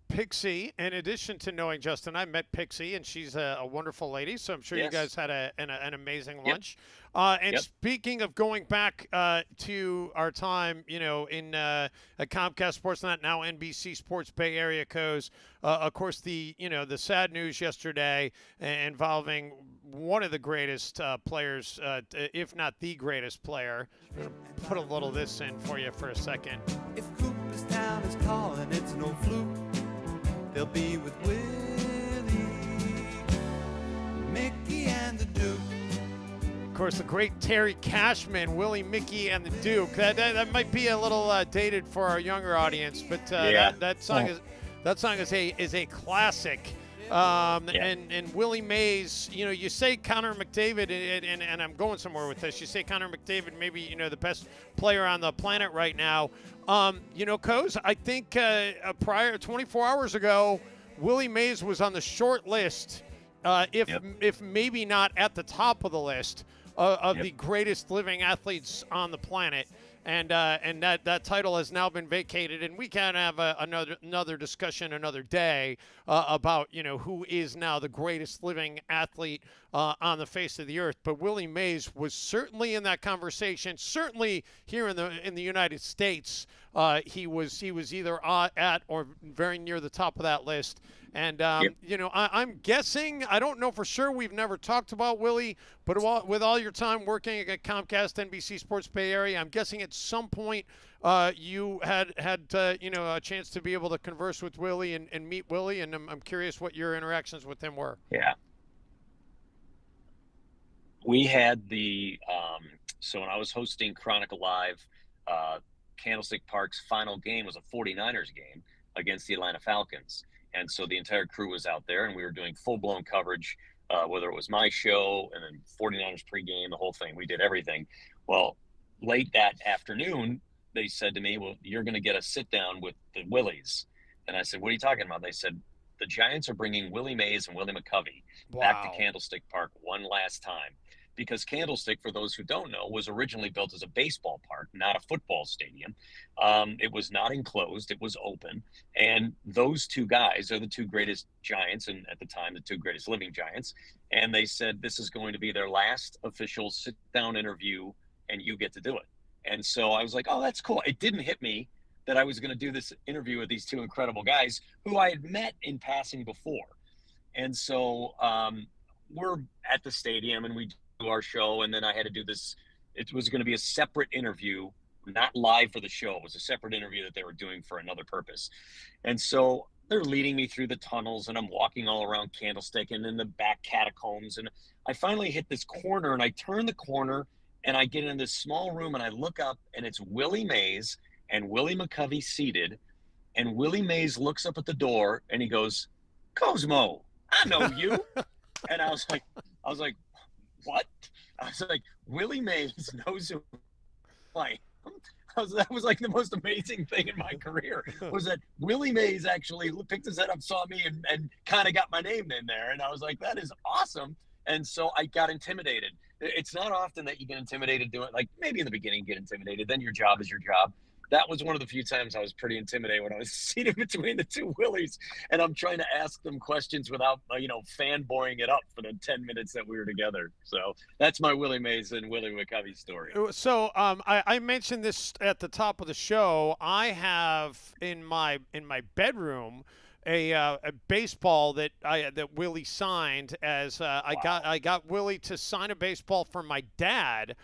Pixie. In addition to knowing Justin, I met Pixie, and she's a wonderful lady. So I'm sure you guys had an amazing lunch. Speaking of going back to our time, in at Comcast Sportsnet, now NBC Sports Bay Area codes, of course, the sad news yesterday involving one of the greatest players, if not the greatest player. I'm going to put a little of this in for you for a second. If Cooperstown is calling, it's no fluke. They'll be with Willie, Mickey, and the Duke. Of course, the great Terry Cashman, Willie, Mickey, and the Duke. That might be a little dated for our younger audience, but that song is a classic. And Willie Mays, you say Connor McDavid, and I'm going somewhere with this. You say Connor McDavid, maybe the best player on the planet right now. Coz, I think prior 24 hours ago, Willie Mays was on the short list, if maybe not at the top of the list of the greatest living athletes on the planet. And that title has now been vacated, and we can have another discussion another day about who is now the greatest living athlete on the face of the earth. But Willie Mays was certainly in that conversation. Certainly here in the United States, he was either at or very near the top of that list. And, I'm guessing, I don't know for sure, we've never talked about Willie, but with all your time working at Comcast, NBC Sports Bay Area, I'm guessing at some point you had a chance to be able to converse with Willie and meet Willie, and I'm curious what your interactions with him were. Yeah. We had so when I was hosting Chronicle Live, Candlestick Park's final game was a 49ers game against the Atlanta Falcons. And so the entire crew was out there, and we were doing full-blown coverage, whether it was my show and then 49ers pregame, the whole thing. We did everything. Well, late that afternoon, they said to me, well, you're going to get a sit-down with the Willies. And I said, what are you talking about? They said, the Giants are bringing Willie Mays and Willie McCovey back to Candlestick Park one last time. Because Candlestick, for those who don't know, was originally built as a baseball park, not a football stadium. It was not enclosed. It was open. And those two guys are the two greatest Giants, and at the time, the two greatest living Giants. And they said, this is going to be their last official sit-down interview, and you get to do it. And so I was like, oh, that's cool. It didn't hit me that I was going to do this interview with these two incredible guys who I had met in passing before. And so we're at the stadium, and we do our show, and then I had to do this. It was going to be a separate interview, not live for the show. It was a separate interview that they were doing for another purpose. And so they're leading me through the tunnels, and I'm walking all around Candlestick and in the back catacombs. And I finally hit this corner, and I turn the corner, and I get in this small room, and I look up, and it's Willie Mays and Willie McCovey seated. And Willie Mays looks up at the door, and he goes, Cosmo, I know you. And I was like, what? I was like, Willie Mays knows who I am. That was like the most amazing thing in my career was that Willie Mays actually picked his head up, saw me, and kind of got my name in there. And I was like, that is awesome. And so I got intimidated. It's not often that you get intimidated doing, like, maybe in the beginning you get intimidated, then your job is your job. That was one of the few times I was pretty intimidated when I was seated between the two Willies, and I'm trying to ask them questions without, fanboying it up for the 10 minutes that we were together. So that's my Willie Mays and Willie McCovey story. So I mentioned this at the top of the show. I have in my bedroom a baseball that Willie signed as I got Willie to sign a baseball for my dad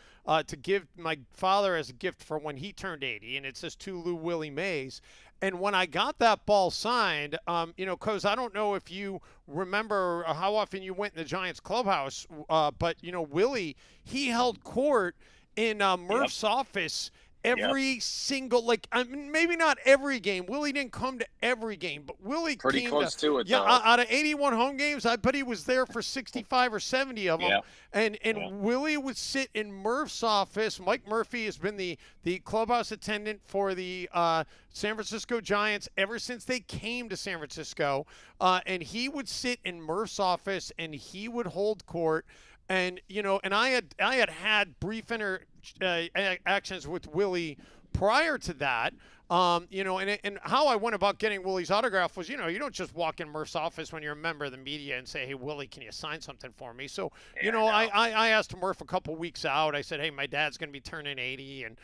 to give my father as a gift for when he turned 80, and it says to Lou Willie Mays. And when I got that ball signed, because I don't know if you remember how often you went in the Giants clubhouse, but Willie, he held court in Murph's office every single, maybe not every game. Willie didn't come to every game, but Willie pretty came close to it. Yeah, though. out of 81 home games, I bet he was there for 65 or 70 of them. Yeah. And Willie would sit in Murph's office. Mike Murphy has been the clubhouse attendant for the San Francisco Giants ever since they came to San Francisco. And he would sit in Murph's office and he would hold court. And and I had brief interactions with Willie prior to that. And how I went about getting Willie's autograph was, you don't just walk in Murph's office when you're a member of the media and say, hey, Willie, can you sign something for me? So, I asked Murph a couple weeks out. I said, hey, my dad's going to be turning 80, and,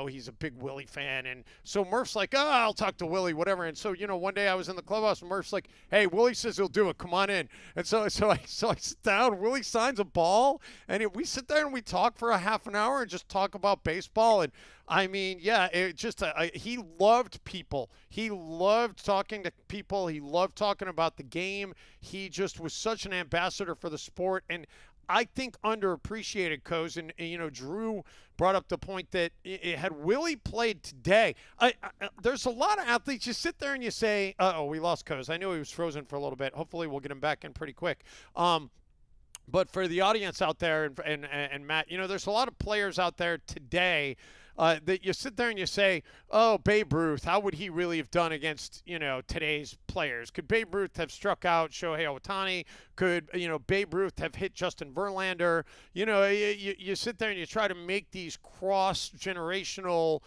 he's a big Willie fan. And so Murph's like, oh, I'll talk to Willie, whatever. And so, one day I was in the clubhouse, and Murph's like, hey, Willie says he'll do it. Come on in. And so I sit down. Willie signs a ball, and we sit there and we talk for a half an hour and just talk about baseball. And I mean, yeah, it just he loved people. He loved talking to people. He loved talking about the game. He just was such an ambassador for the sport, and I think underappreciated, Coz. And Drew brought up the point that had Willie played today, there's a lot of athletes. You sit there and you say, "Uh-oh, we lost Coz." I knew he was frozen for a little bit. Hopefully, we'll get him back in pretty quick. But for the audience out there and Matt, there's a lot of players out there today that you sit there and you say, oh, Babe Ruth, how would he really have done against, today's players? Could Babe Ruth have struck out Shohei Ohtani? Could, Babe Ruth have hit Justin Verlander? You sit there and you try to make these cross-generational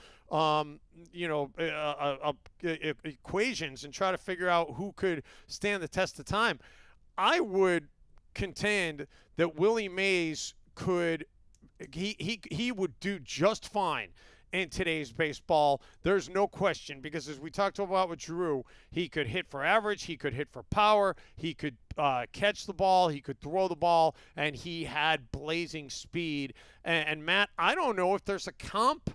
equations and try to figure out who could stand the test of time. I would contend that Willie Mays could he would do just fine in today's baseball. There's no question, because as we talked about with Drew, he could hit for average, he could hit for power, he could catch the ball, he could throw the ball, and he had blazing speed. And Matt, I don't know if there's a comp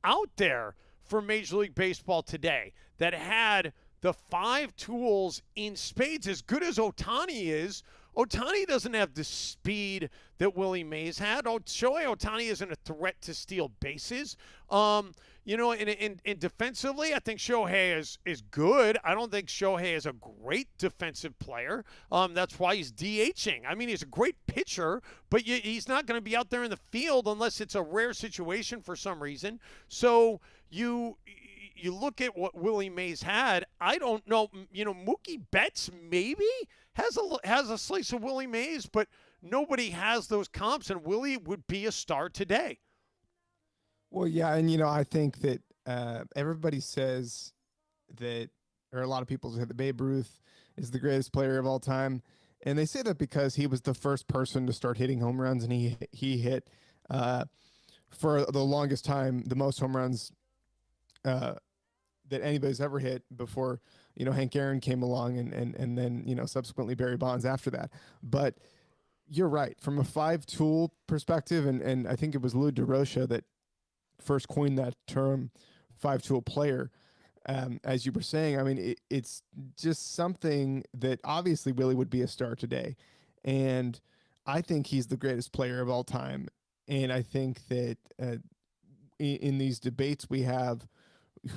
out there for Major League Baseball today that had the 5 tools in spades as good as Ohtani is. Ohtani doesn't have the speed that Willie Mays had. Shohei Ohtani isn't a threat to steal bases. And defensively, I think Shohei is good. I don't think Shohei is a great defensive player. That's why he's DHing. I mean, he's a great pitcher, but he's not going to be out there in the field unless it's a rare situation for some reason. So you look at what Willie Mays had. I don't know. Mookie Betts maybe has a slice of Willie Mays, but nobody has those comps, and Willie would be a star today. Well, yeah, and I think that everybody says that, or a lot of people say that Babe Ruth is the greatest player of all time, and they say that because he was the first person to start hitting home runs, and he hit for the longest time the most home runs that anybody's ever hit before, Hank Aaron came along and then, subsequently Barry Bonds after that. But you're right. From a 5-tool perspective, and I think it was Lou DeRocha that first coined that term, 5-tool player. As you were saying, I mean, it's just something that obviously Willie would be a star today. And I think he's the greatest player of all time. And I think that in these debates we have,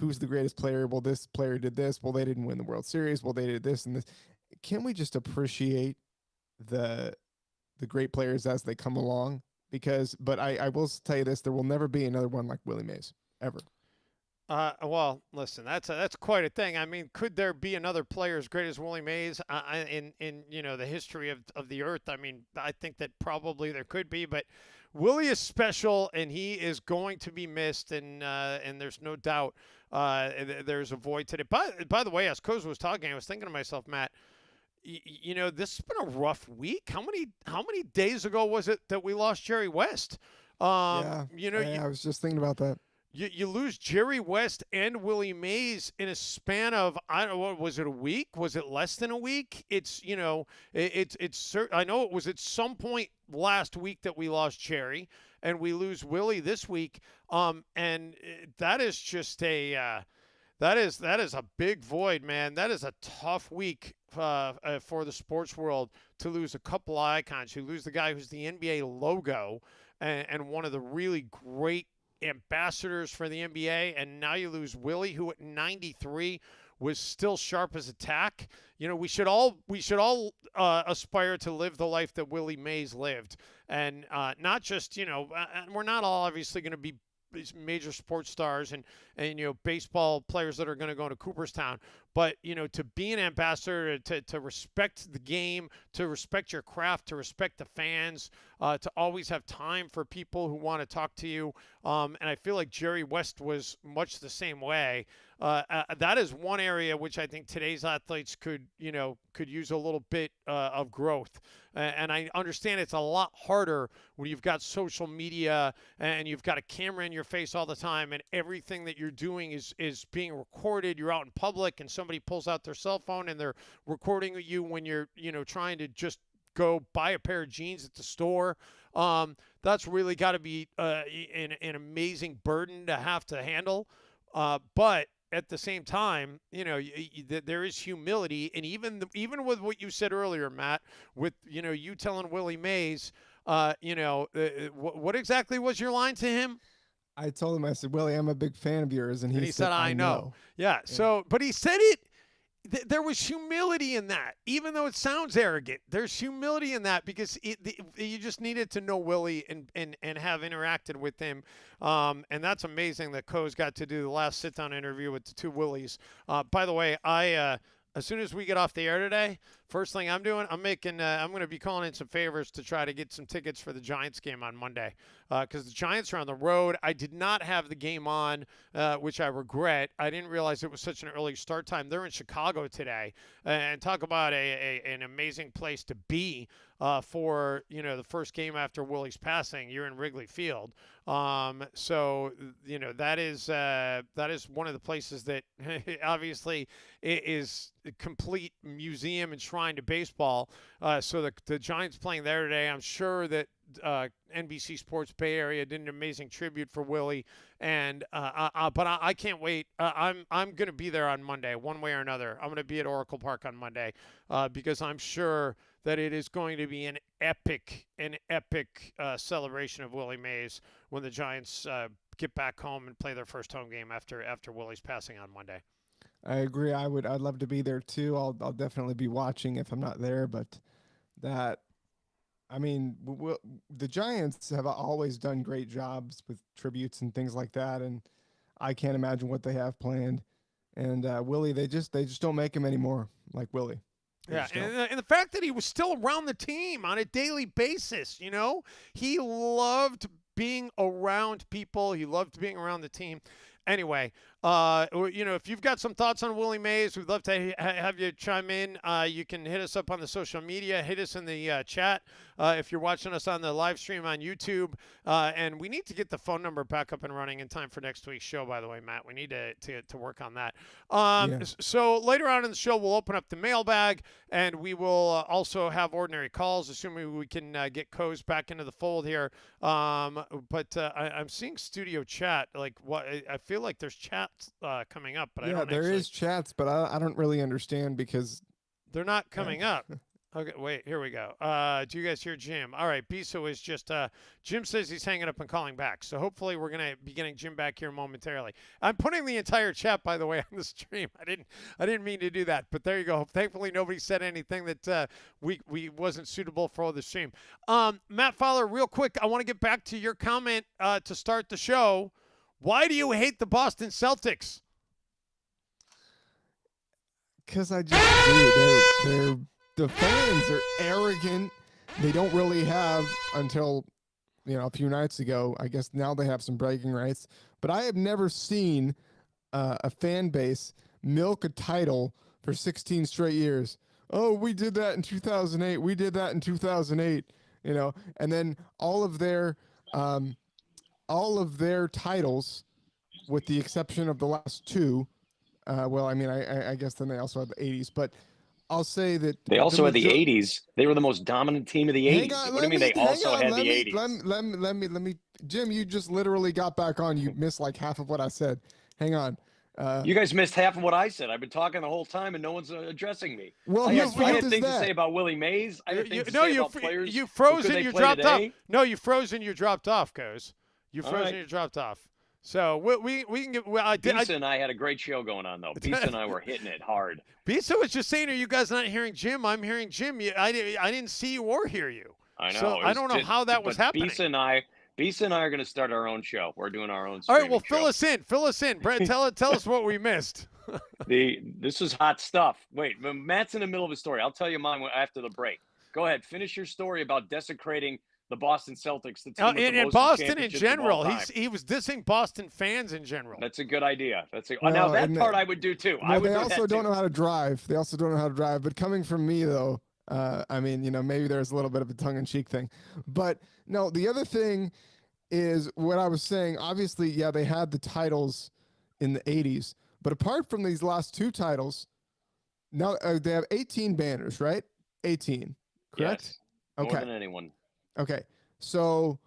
who's the greatest player? Well, this player did this. Well, they didn't win the World Series. Well, they did this and this. Can we just appreciate the great players as they come along but I will tell you this: there will never be another one like Willie Mays ever. Well, listen, that's quite a thing. I mean, could there be another player as great as Willie Mays in the history of the earth? I mean, I think that probably there could be, but Willie is special, and he is going to be missed, and there's no doubt there's a void today. By the way, as Coz was talking, I was thinking to myself, Matt, this has been a rough week. How many days ago was it that we lost Jerry West? I was just thinking about that. You lose Jerry West and Willie Mays in a span of, I don't know, what was it, a week? Was it less than a week? It's I know it was at some point last week that we lost Jerry, and we lose Willie this week. And that is just that is a big void, man. That is a tough week for the sports world to lose a couple of icons. You lose the guy who's the NBA logo and one of the really great ambassadors for the NBA, and now you lose Willie, who at 93 was still sharp as a tack. We should all aspire to live the life that Willie Mays lived, and not just we're not all obviously going to be these major sports stars and baseball players that are going to go to Cooperstown, but to be an ambassador, to respect the game, to respect your craft, to respect the fans, to always have time for people who want to talk to you, and I feel like Jerry West was much the same way. That is one area which I think today's athletes could use a little bit of growth. And I understand it's a lot harder when you've got social media and you've got a camera in your face all the time, and everything that you're doing is being recorded. You're out in public and somebody pulls out their cell phone and they're recording you when you're trying to just go buy a pair of jeans at the store. That's really got to be an amazing burden to have to handle. But at the same time, there is humility, and even with what you said earlier, Matt, with you telling Willie Mays, what exactly was your line to him? I told him, I said, Willie, I'm a big fan of yours, and he said, I know. Yeah. So, but he said it. There was humility in that, even though it sounds arrogant. There's humility in that because you just needed to know Willie and have interacted with him, and that's amazing that Co's got to do the last sit-down interview with the two Willies. By the way, as soon as we get off the air today, first thing I'm doing, I'm going to be calling in some favors to try to get some tickets for the Giants game on Monday, because the Giants are on the road. I did not have the game on, which I regret. I didn't realize it was such an early start time. They're in Chicago today, and talk about an amazing place to be for the first game after Willie's passing. You're in Wrigley Field, so that is one of the places that obviously is a complete museum and shrine to baseball. So the Giants playing there today. I'm sure that NBC Sports Bay Area did an amazing tribute for Willie, and but I can't wait. I'm going to be there on Monday, one way or another. I'm going to be at Oracle Park on Monday because I'm sure that it is going to be an epic celebration of Willie Mays when the Giants get back home and play their first home game after Willie's passing on Monday. I agree. I'd love to be there too. I'll definitely be watching if I'm not there, but the Giants have always done great jobs with tributes and things like that, and I can't imagine what they have planned. And Willie, they just don't make him anymore like Willie. Yeah, and the fact that he was still around the team on a daily basis, he loved being around people. He loved being around the team. Anyway, if you've got some thoughts on Willie Mays, we'd love to have you chime in. You can hit us up on the social media, hit us in the chat if you're watching us on the live stream on YouTube. And we need to get the phone number back up and running in time for next week's show, by the way, Matt. We need to work on that. So later on in the show, we'll open up the mailbag, and we will also have ordinary calls, assuming we can get Coz back into the fold here. But I'm seeing studio chat. I feel like there's chats coming up, but I don't. There is chats, but I don't really understand because they're not coming up. Okay, wait, here we go. Do you guys hear Jim? All right, Biso is just, Jim says he's hanging up and calling back. So hopefully we're going to be getting Jim back here momentarily. I'm putting the entire chat, by the way, on the stream. I didn't mean to do that, but there you go. Thankfully, nobody said anything that we wasn't suitable for the stream. Matt Fowler, real quick, I want to get back to your comment to start the show. Why do you hate the Boston Celtics? Because I just do. The fans are arrogant. They don't really have, until a few nights ago, I guess now they have some bragging rights. But I have never seen a fan base milk a title for 16 straight years. Oh, we did that in 2008. We did that in 2008. And then all of their titles, with the exception of the last two. I guess then they also had the 80s, but I'll say that they also had the 80s. They were the most dominant team of the 80s. What do you mean they also had the 80s? Let me, Jim, you just literally got back on. You missed like half of what I said. Hang on. You guys missed half of what I said. I've been talking the whole time, and no one's addressing me. Well, I had things to say about Willie Mays. I had things to say about players. You froze and you dropped off. No, you froze and you dropped off, Goes. You froze and you dropped off. So we can get. Bisa and I had a great show going on, though. Bisa and I were hitting it hard. Bisa was just saying, "Are you guys not hearing Jim? I'm hearing Jim. I didn't see you or hear you. I know. So I don't know how that was happening." Bisa and I are going to start our own show. We're doing our own. All right. Well, fill us in. Brett, tell us what we missed. This is hot stuff. Wait, Matt's in the middle of a story. I'll tell you mine after the break. Go ahead. Finish your story about desecrating the Boston Celtics, the team in Boston in general. He was dissing Boston fans in general. That's a good idea. Now that part I would do too. They also don't know how to drive. But coming from me though, maybe there's a little bit of a tongue-in-cheek thing. But no, the other thing is what I was saying. Obviously, yeah, they had the titles in the 80s, but apart from these last two titles, now they have 18 banners, right? 18, correct? Yes. Okay. More than anyone. Okay, so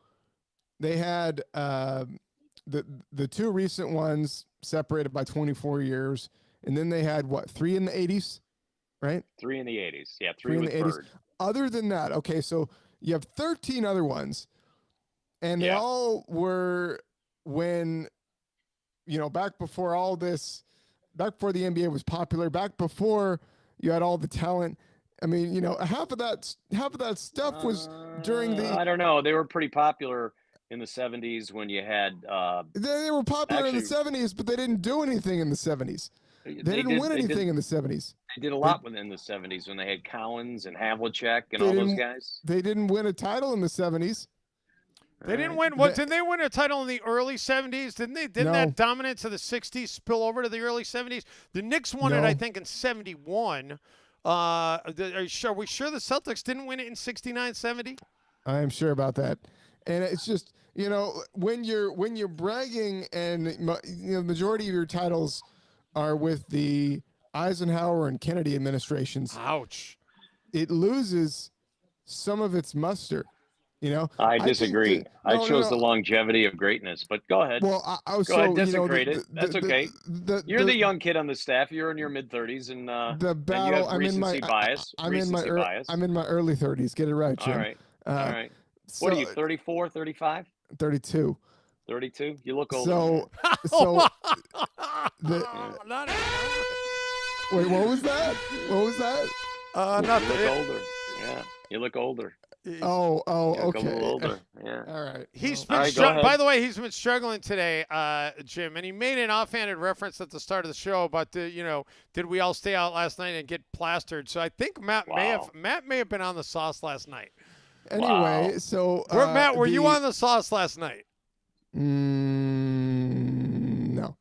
they had the two recent ones separated by 24 years, and then they had what, 3 in the 80s, right? 3 in the 80s, yeah, 3 in the 80s. Bird. Other than that, okay, so you have 13 other ones, and they all were when back before all this, back before the NBA was popular, back before you had all the talent. I mean, half of that stuff was during the. I don't know. They were pretty popular in the 70s when you had. They were popular in the 70s, but they didn't do anything in the 70s. They didn't win anything in the 70s. They did a lot in the 70s when they had Cowens and Havlicek and all those guys. They didn't win a title in the 70s. They didn't win. What did they win a title in the early 70s? Didn't they? Didn't that dominance of the 60s spill over to the early 70s? The Knicks won it, I think, in 71. Are we sure the Celtics didn't win it in 69, 70? I am sure about that. And it's just, when you're bragging and the majority of your titles are with the Eisenhower and Kennedy administrations. Ouch. It loses some of its muster. I disagree. I chose the longevity of greatness, but go ahead. Well, go ahead, desecrate it. That's okay. You're the young kid on the staff. You're in your mid 30s, and the battle. And you have recency bias. I'm in my early 30s. Get it right, Jim. All right. All right. What are you? 34, 35? 32. 32. You look older. Wait, what was that? What was that? Nothing. You look older. Yeah, you look older. Oh, okay. A little older. Yeah. All right. He's been by the way, he's been struggling today, Jim, and he made an offhanded reference at the start of the show about did we all stay out last night and get plastered? So I think Matt may have been on the sauce last night. Anyway, so Matt, were you on the sauce last night? No.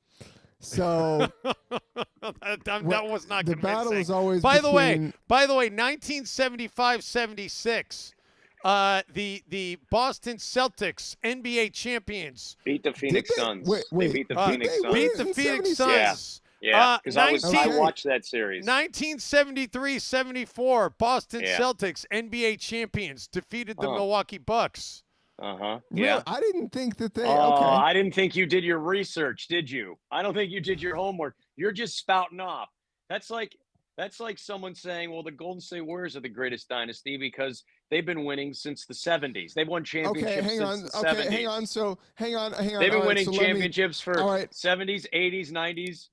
So that was not the convincing. battle is always. By the way, 1975-76. The Boston Celtics, NBA champions, beat the Phoenix Suns. Wait. They beat the Phoenix Suns. Beat the Phoenix Suns. Yeah, because I watched that series. 1973-74, Boston Celtics, NBA champions, defeated the Milwaukee Bucks. Yeah. Really? I didn't think that they. I didn't think you did your research, did you? I don't think you did your homework. You're just spouting off. That's like That's like someone saying, well, the Golden State Warriors are the greatest dynasty because they've been winning since the 70s. They've won championships Okay, hang on. since the Okay, 70s. hang on. So hang on. They've been All right, winning so championships for all right. 70s, 80s, 90s,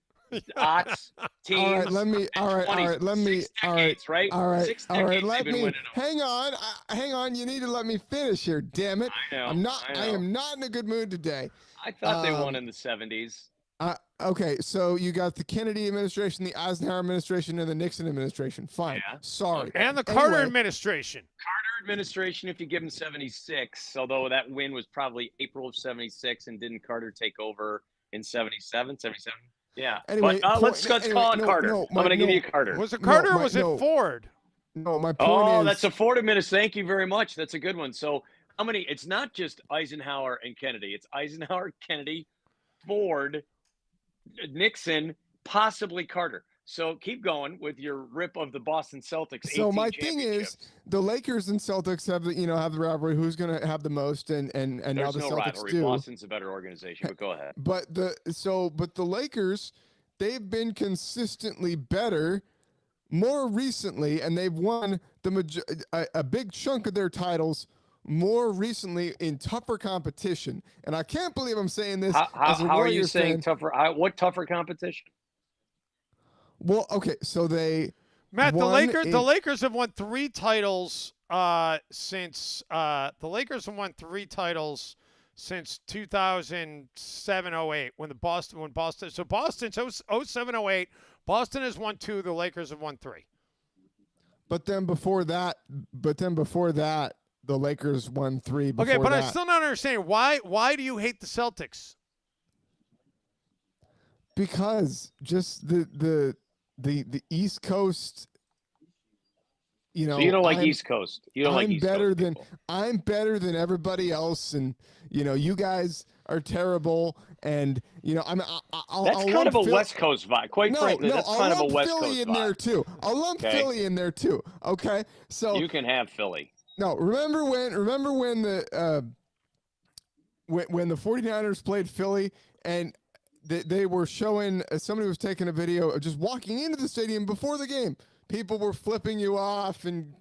aughts, teams. All right, let me. All right, 20s, all right. Let me. 6 All right, decades, right? all right, 6 all right. decades Let they've been me. winning them. Hang on. Hang on. You need to let me finish here. Damn it. I know, I'm not. I I know. am not in a good mood today. I thought they won in the 70s. Okay, so you got the Kennedy administration, the Eisenhower administration, and the Nixon administration. Fine. Yeah. Sorry. And the Carter Anyway, administration. Carter administration, if you give him 76, although that win was probably April of 76, and didn't Carter take over in 77? Yeah. Anyway, but let's call it Carter. I'm going to give you Carter. Was it Carter or was it Ford? No, my point is. That's a Ford administration. Thank you very much. That's a good one. So how many? It's not just Eisenhower and Kennedy. It's Eisenhower, Kennedy, Ford, Nixon, possibly Carter. So keep going with your rip of the Boston Celtics. So my thing is, the Lakers and Celtics have the have the rivalry. Who's going to have the most? And now there's the no Celtics rivalry. do. Boston's a better organization. But go ahead. But the Lakers, they've been consistently better more recently, and they've won a big chunk of their titles more recently in tougher competition. And I can't believe I'm saying this. As a how are you Warriors saying fan. tougher? What tougher competition? Well, okay, so they Matt, the won Lakers have won 3 titles since the Lakers have won 3 titles since 2007-08 when Boston so Boston 07-08 Boston has won 2, the Lakers have won 3. But then before that, the Lakers won 3 before Okay, but that. I still don't understand why do you hate the Celtics? Because just the East Coast, So you don't like East Coast. You don't like East Coast people. I'm better than everybody else, and you guys are terrible, and That's kind of a West Coast vibe. Quite frankly, that's kind of a West Coast vibe. I'll lump Philly in there too. I'll lump Philly in there too. Okay, so you can have Philly. No, remember when the when the 49ers played Philly and they were showing somebody was taking a video of just walking into the stadium before the game. People were flipping you off and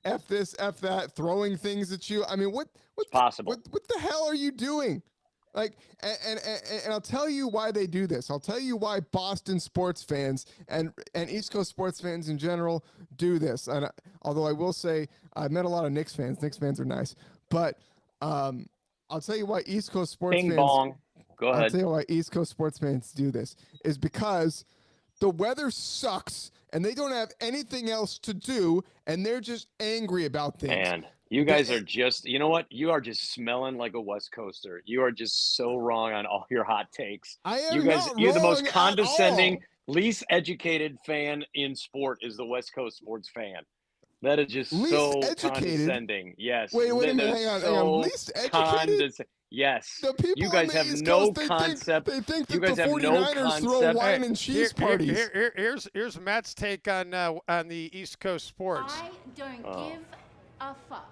F this, F that, throwing things at you. I mean, what's possible? What the hell are you doing? Like, and I'll tell you why they do this. I'll tell you why Boston sports fans and East Coast sports fans in general do this. And although I will say I've met a lot of Knicks fans. Knicks fans are nice, but I'll tell you why East Coast sports Bing fans. bong. Go ahead. I'll tell you why East Coast sports fans do this is because the weather sucks and they don't have anything else to do and they're just angry about things. And you guys are just, you know what? You are just smelling like a West Coaster. You are just so wrong on all your hot takes. I am you guys, not you're the most wrong at condescending, all. least educated fan in sport is the West Coast sports fan. That is just Least so educated? condescending. Yes. Wait a minute, hang on. Least educated? Yes. The people you guys on the have East no Coast, concept. They think you that guys the have 49ers no throw concept. wine and cheese parties. Here's Matt's take on the East Coast sports. I don't give a fuck.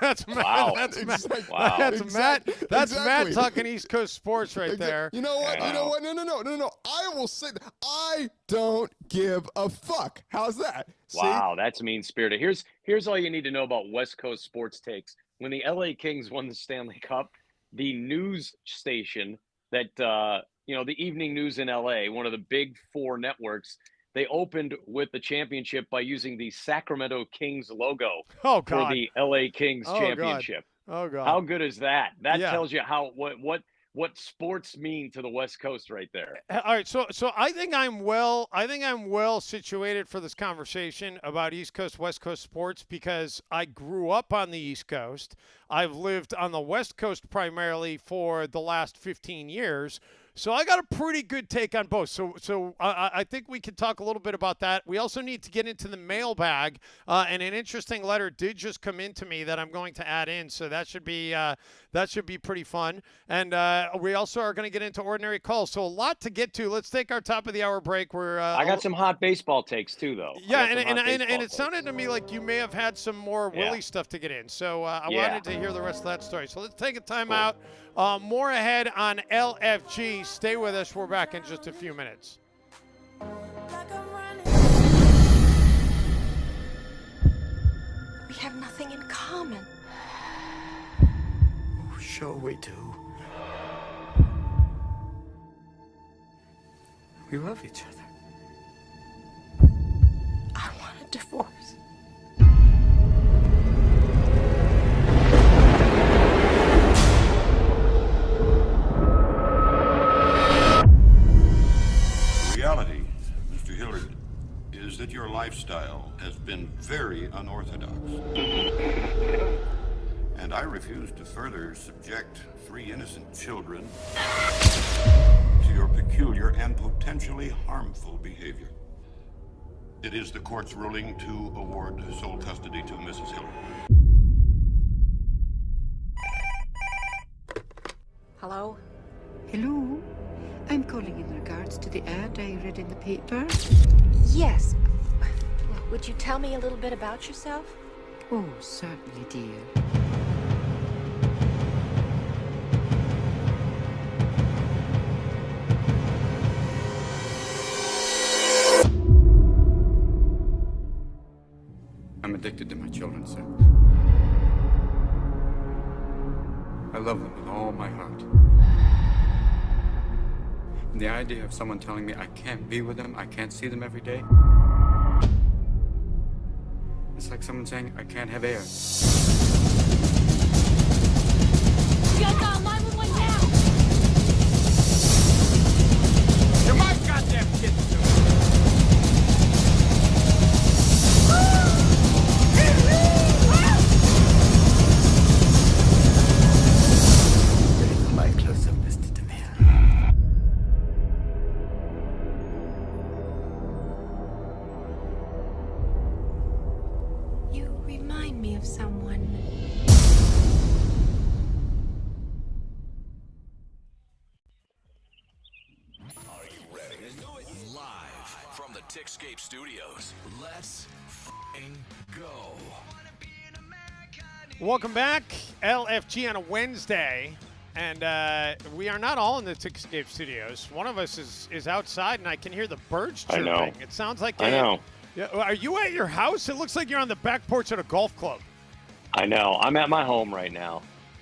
That's Matt. Wow. That's Matt. Wow. That's Matt. That's Exactly. Matt talking East Coast sports right there. You know what? Wow. You know what? No. I will say that I don't give a fuck. How's that? See? Wow, that's mean-spirited. Here's all you need to know about West Coast sports takes. When the LA Kings won the Stanley Cup, the news station that the evening news in LA, one of the big 4 networks, they opened with the championship by using the Sacramento Kings logo for the LA Kings championship. Oh God. How good is that? That Yeah. tells you what sports mean to the West Coast right there. All right, so I think I'm well situated for this conversation about East Coast, West Coast sports because I grew up on the East Coast. I've lived on the West Coast primarily for the last 15 years. So I got a pretty good take on both. So I think we can talk a little bit about that. We also need to get into the mailbag, and an interesting letter did just come into me that I'm going to add in. So that should be pretty fun. And we also are going to get into ordinary calls. So a lot to get to. Let's take our top of the hour break. I got some hot baseball takes too, though. Yeah, and it sounded to me like you may have had some more Willie stuff to get in. So I wanted to hear the rest of that story. So let's take a time out. More ahead on LFG. Stay with us. We're back in just a few minutes. Like I'm running. We have nothing in common. Oh, sure we do. We love each other. I want a divorce. Reality, Mr. Hillard, is that your lifestyle has been very unorthodox. And I refuse to further subject 3 innocent children to your peculiar and potentially harmful behavior. It is the court's ruling to award sole custody to Mrs. Hillard. Hello? Hello? I'm calling in regards to the ad I read in the paper. Yes. Would you tell me a little bit about yourself? Oh, certainly, dear. I'm addicted to my children, sir. I love them with all my heart. And the idea of someone telling me I can't be with them, I can't see them every day, it's like someone saying I can't have air. Get down, 911 now! You're my goddamn kid. My close-up, Mr. DeMille. You remind me of someone. Are you ready? Live from the Tickscape Studios. Let's f***ing go. Welcome back, LFG on a Wednesday, and we are not all in the Tickscape Studios. One of us is outside, and I can hear the birds chirping. I know. It sounds like I know. Yeah, are you at your house? It looks like you're on the back porch at a golf club. I know. I'm at my home right now,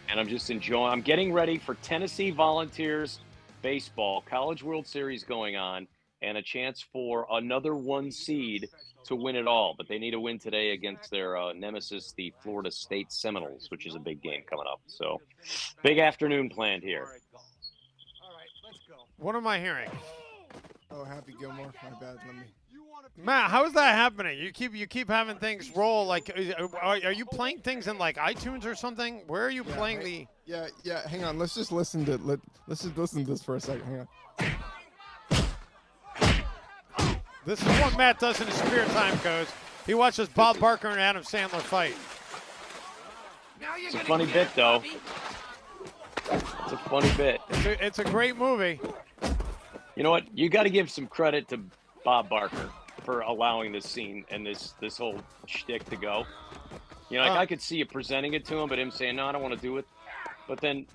and I'm just enjoying. I'm getting ready for Tennessee Volunteers baseball, College World Series going on, and a chance for another 1 seed to win it all. But they need a win today against their nemesis, the Florida State Seminoles, which is a big game coming up. So, big afternoon planned here. What am I hearing? Oh, Happy Gilmore. My bad. Let me. Matt, how is that happening? You keep having things roll. Like, are you playing things in like iTunes or something? Where are you playing the? Yeah. Hang on. Let's just listen to let's just listen to this for a second. Hang on. This is what Matt does in his spare time, Coach. He watches Bob Barker and Adam Sandler fight. It's a funny bit, though. It's a funny bit. It's a great movie. You know what? You got to give some credit to Bob Barker for allowing this scene and this whole shtick to go. You know, like I could see you presenting it to him, but him saying, no, I don't want to do it. But then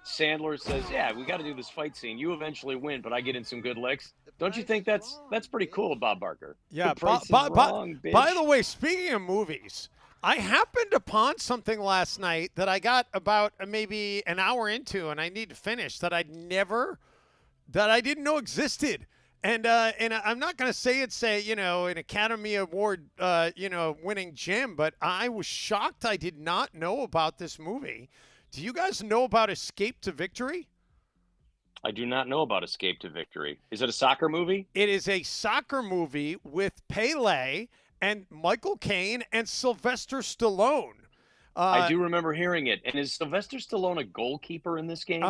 Sandler says, yeah, we got to do this fight scene. You eventually win, but I get in some good licks. Don't you think that's pretty cool, Bob Barker? Yeah, wrong, by the way, speaking of movies, I happened upon something last night that I got about maybe an hour into, and I need to finish, that I didn't know existed. And I'm not going to say it's an Academy Award winning gem, but I was shocked I did not know about this movie. Do you guys know about Escape to Victory? I do not know about Escape to Victory. Is it a soccer movie? It is a soccer movie with Pele and Michael Caine and Sylvester Stallone. I do remember hearing it. And is Sylvester Stallone a goalkeeper in this game? We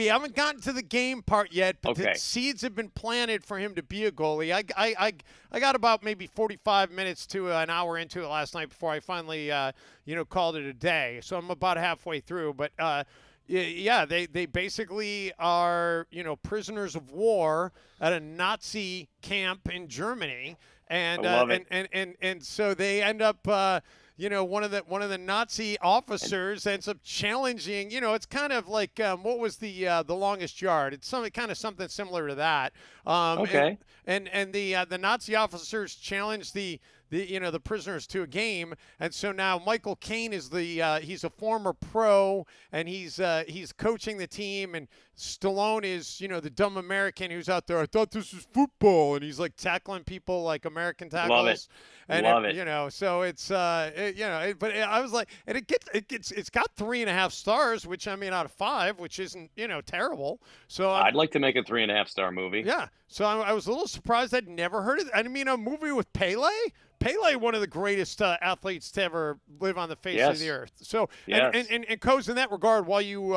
haven't gotten to the game part yet, but okay. The seeds have been planted for him to be a goalie. I got about maybe 45 minutes to an hour into it last night before I finally called it a day. So I'm about halfway through, but yeah, they basically are prisoners of war at a Nazi camp in Germany, and I love it. and so they end up. One of the Nazi officers ends up challenging. It's kind of like what was the longest yard? It's something similar to that. Okay. And the Nazi officers challenge the the prisoners to a game, and so now Michael Caine is he's a former pro, and he's coaching the team, and Stallone is the dumb American who's out there. I thought this was football, and he's like tackling people like American tackles. Love it. And Love it. So it's but I was like, and it's got 3.5 stars, which I mean out of 5, which isn't terrible. So I'd like to make a 3.5-star movie. yeah. So I was a little surprised. I'd never heard of it. I mean, a movie with Pele. Pele, one of the greatest athletes to ever live on the face of the earth. So, and Coz, in that regard, while you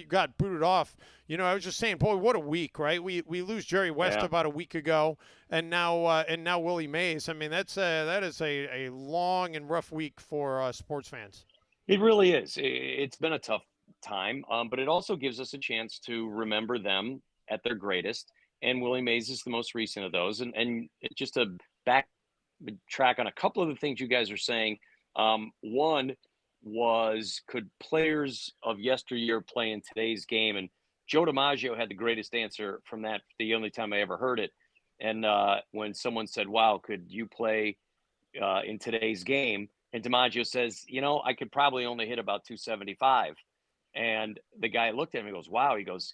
got booted off, I was just saying, boy, what a week, right? We lose Jerry West about a week ago, and now Willie Mays. I mean, that is a long and rough week for sports fans. It really is. It's been a tough time, but it also gives us a chance to remember them at their greatest. And Willie Mays is the most recent of those. And just to backtrack on a couple of the things you guys are saying, one was, could players of yesteryear play in today's game? And Joe DiMaggio had the greatest answer from that, the only time I ever heard it. And when someone said, wow, could you play in today's game? And DiMaggio says, I could probably only hit about 275. And the guy looked at him and goes, wow. He goes,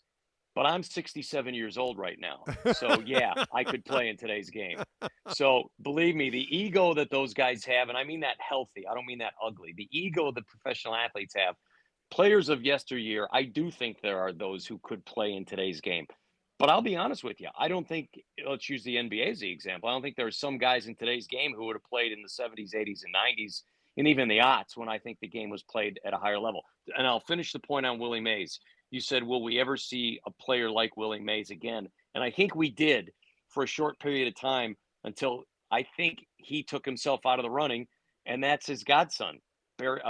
but I'm 67 years old right now. So, yeah, I could play in today's game. So, believe me, the ego that those guys have, and I mean that healthy, I don't mean that ugly, the ego that professional athletes have, players of yesteryear, I do think there are those who could play in today's game. But I'll be honest with you, I don't think, let's use the NBA as the example, I don't think there are some guys in today's game who would have played in the 70s, 80s, and 90s, and even the aughts when I think the game was played at a higher level. And I'll finish the point on Willie Mays. You said, will we ever see a player like Willie Mays again? And I think we did for a short period of time until I think he took himself out of the running, and that's his godson, Barry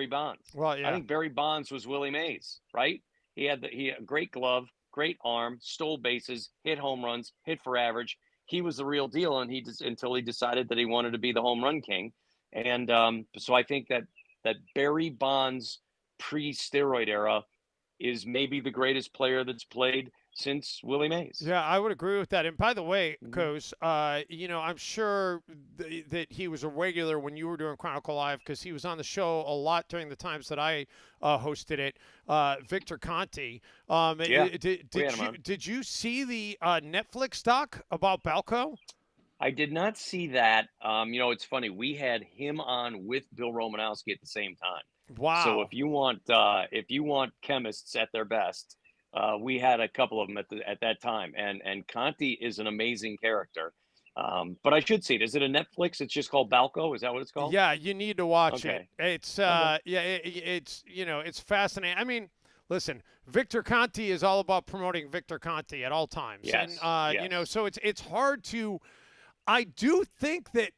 Bonds. Well, yeah. I think Barry Bonds was Willie Mays, right? He had a great glove, great arm, stole bases, hit home runs, hit for average. He was the real deal, and until he decided that he wanted to be the home run king. And so I think that Barry Bonds pre-steroid era is maybe the greatest player that's played since Willie Mays. Yeah, I would agree with that. And by the way, Coz, I'm sure that he was a regular when you were doing Chronicle Live because he was on the show a lot during the times that I hosted it. Victor Conti. Did you see the Netflix doc about Balco? I did not see that. It's funny. We had him on with Bill Romanowski at the same time. Wow. So if you want chemists at their best, we had a couple of them at that time. And Conti is an amazing character. But I should see it. Is it a Netflix? It's just called Balco. Is that what it's called? Yeah, you need to watch it. It's it's fascinating. I mean, listen, Victor Conti is all about promoting Victor Conti at all times. Yes. And so it's hard to. I do think that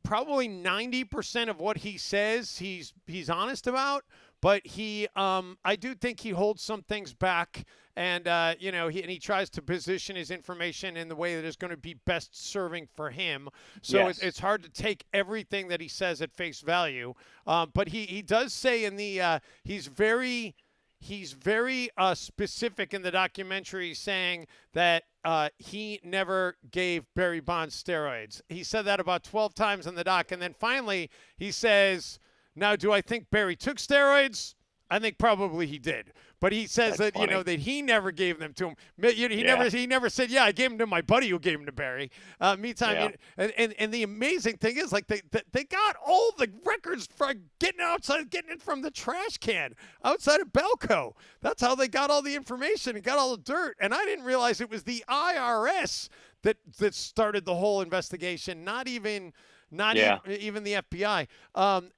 probably 90% of what he says he's honest about, but I do think he holds some things back, and he tries to position his information in the way that is going to be best serving for him. So it's hard to take everything that he says at face value. But he does say in the he's very specific in the documentary, saying that he never gave Barry Bonds steroids. He said that about 12 times in the doc. And then finally he says, now, do I think Barry took steroids? I think probably he did. But he says that, that he never gave them to him. He never said, yeah, I gave them to my buddy who gave them to Barry. And the amazing thing is, like, they got all the records for getting it from the trash can outside of Belco. That's how they got all the information and got all the dirt. And I didn't realize it was the IRS that started the whole investigation, not even the FBI.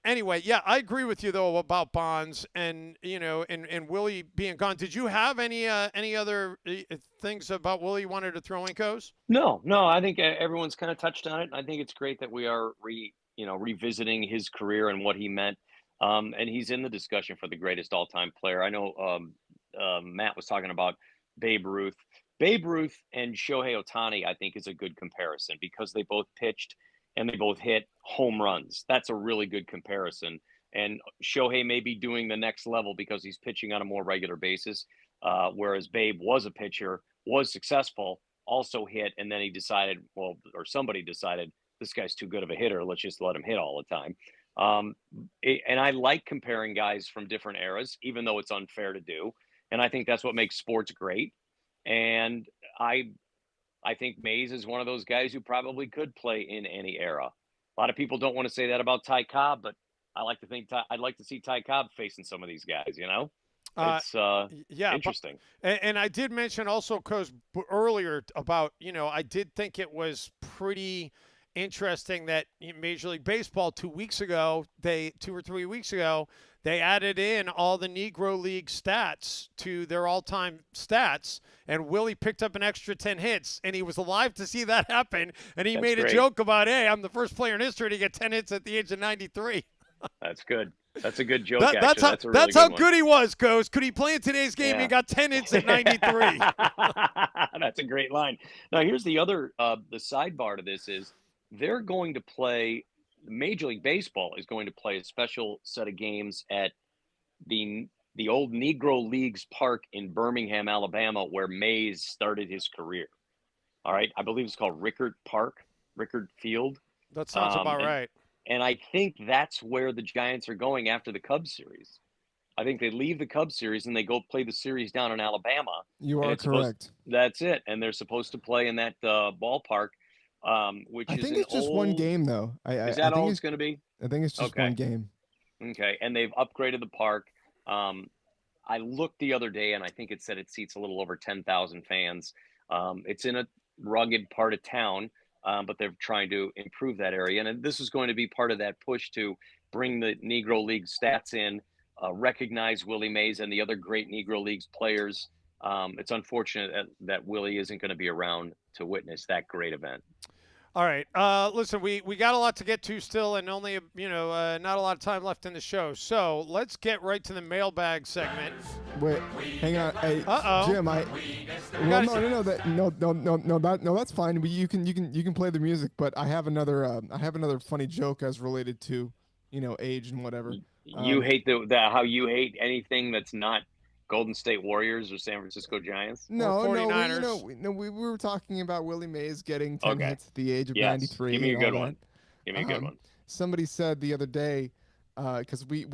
Anyway, yeah, I agree with you though about Bonds and Willie being gone. Did you have any other things about Willie you wanted to throw in, Coz? No. I think everyone's kind of touched on it. I think it's great that we are revisiting his career and what he meant. And he's in the discussion for the greatest all-time player. I know Matt was talking about Babe Ruth. Babe Ruth and Shohei Ohtani, I think, is a good comparison because they both pitched and they both hit home runs. That's a really good comparison. And Shohei may be doing the next level because he's pitching on a more regular basis, whereas Babe was a pitcher, was successful, also hit, and then he decided, somebody decided, this guy's too good of a hitter. Let's just let him hit all the time. And I like comparing guys from different eras, even though it's unfair to do. And I think that's what makes sports great. And I think Mays is one of those guys who probably could play in any era. A lot of people don't want to say that about Ty Cobb, but I like to think I'd like to see Ty Cobb facing some of these guys. You know, it's interesting. And I did mention also, Coach, earlier about, I did think it was pretty interesting that Major League Baseball 2 or 3 weeks ago, they added in all the Negro League stats to their all-time stats, and Willie picked up an extra 10 hits, and he was alive to see that happen, and he made a joke about, hey, I'm the first player in history to get 10 hits at the age of 93. That's good. That's a good joke, That's how good he was, Coach. Could he play in today's game? Yeah. He got 10 hits at 93. That's a great line. Now, here's the other the sidebar to this is they're going to play – Major League Baseball is going to play a special set of games at the old Negro Leagues Park in Birmingham, Alabama, where Mays started his career. All right. I believe it's called Rickard Field. That sounds about right. And I think that's where the Giants are going after the Cubs series. I think they leave the Cubs series and they go play the series down in Alabama. You are correct. That's it. And they're supposed to play in that ballpark. Which I think it's just one game, though. Is that all it's going to be? I think it's just one game. Okay, and they've upgraded the park. I looked the other day, and I think it said it seats a little over 10,000 fans. It's in a rugged part of town, but they're trying to improve that area. And this is going to be part of that push to bring the Negro League stats in, recognize Willie Mays and the other great Negro Leagues players. It's unfortunate that Willie isn't going to be around to witness that great event. All right. Listen, we got a lot to get to still, and only not a lot of time left in the show. So let's get right to the mailbag segment. Wait, hang on. Hey, Jim, no, that's fine. You can play the music, but I have another funny joke as related to age and whatever. You hate how you hate anything that's not Golden State Warriors or San Francisco Giants? No, 49ers. we were talking about Willie Mays getting 10 hits at the age of 93. Give me a good one. Give me a good one. Somebody said the other day, because we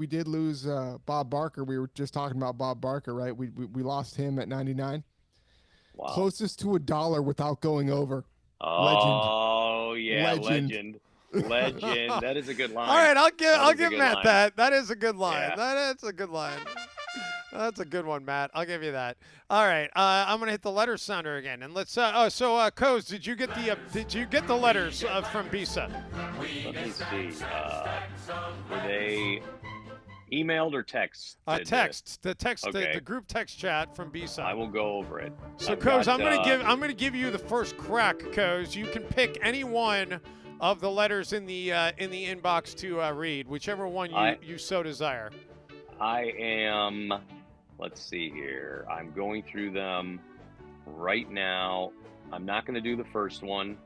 did lose Bob Barker. We were just talking about Bob Barker, right? We lost him at 99. Wow. Closest to $1 without going over. Oh, yeah, legend. That is a good line. All right, I'll give Matt that. That is a good line. Yeah. That's a good line. That's a good one, Matt. I'll give you that. All right, I'm gonna hit the letter sounder again, and let's. Coz, did you get the letters from Bisa? Let me see. Were they emailed or text? Text. Okay. The group text chat from Bisa. I will go over it. So, Coz, I'm gonna give you the first crack, Coz. You can pick any one of the letters in the inbox to read, whichever one you so desire. I am. Let's see here. I'm going through them right now. I'm not going to do the first one.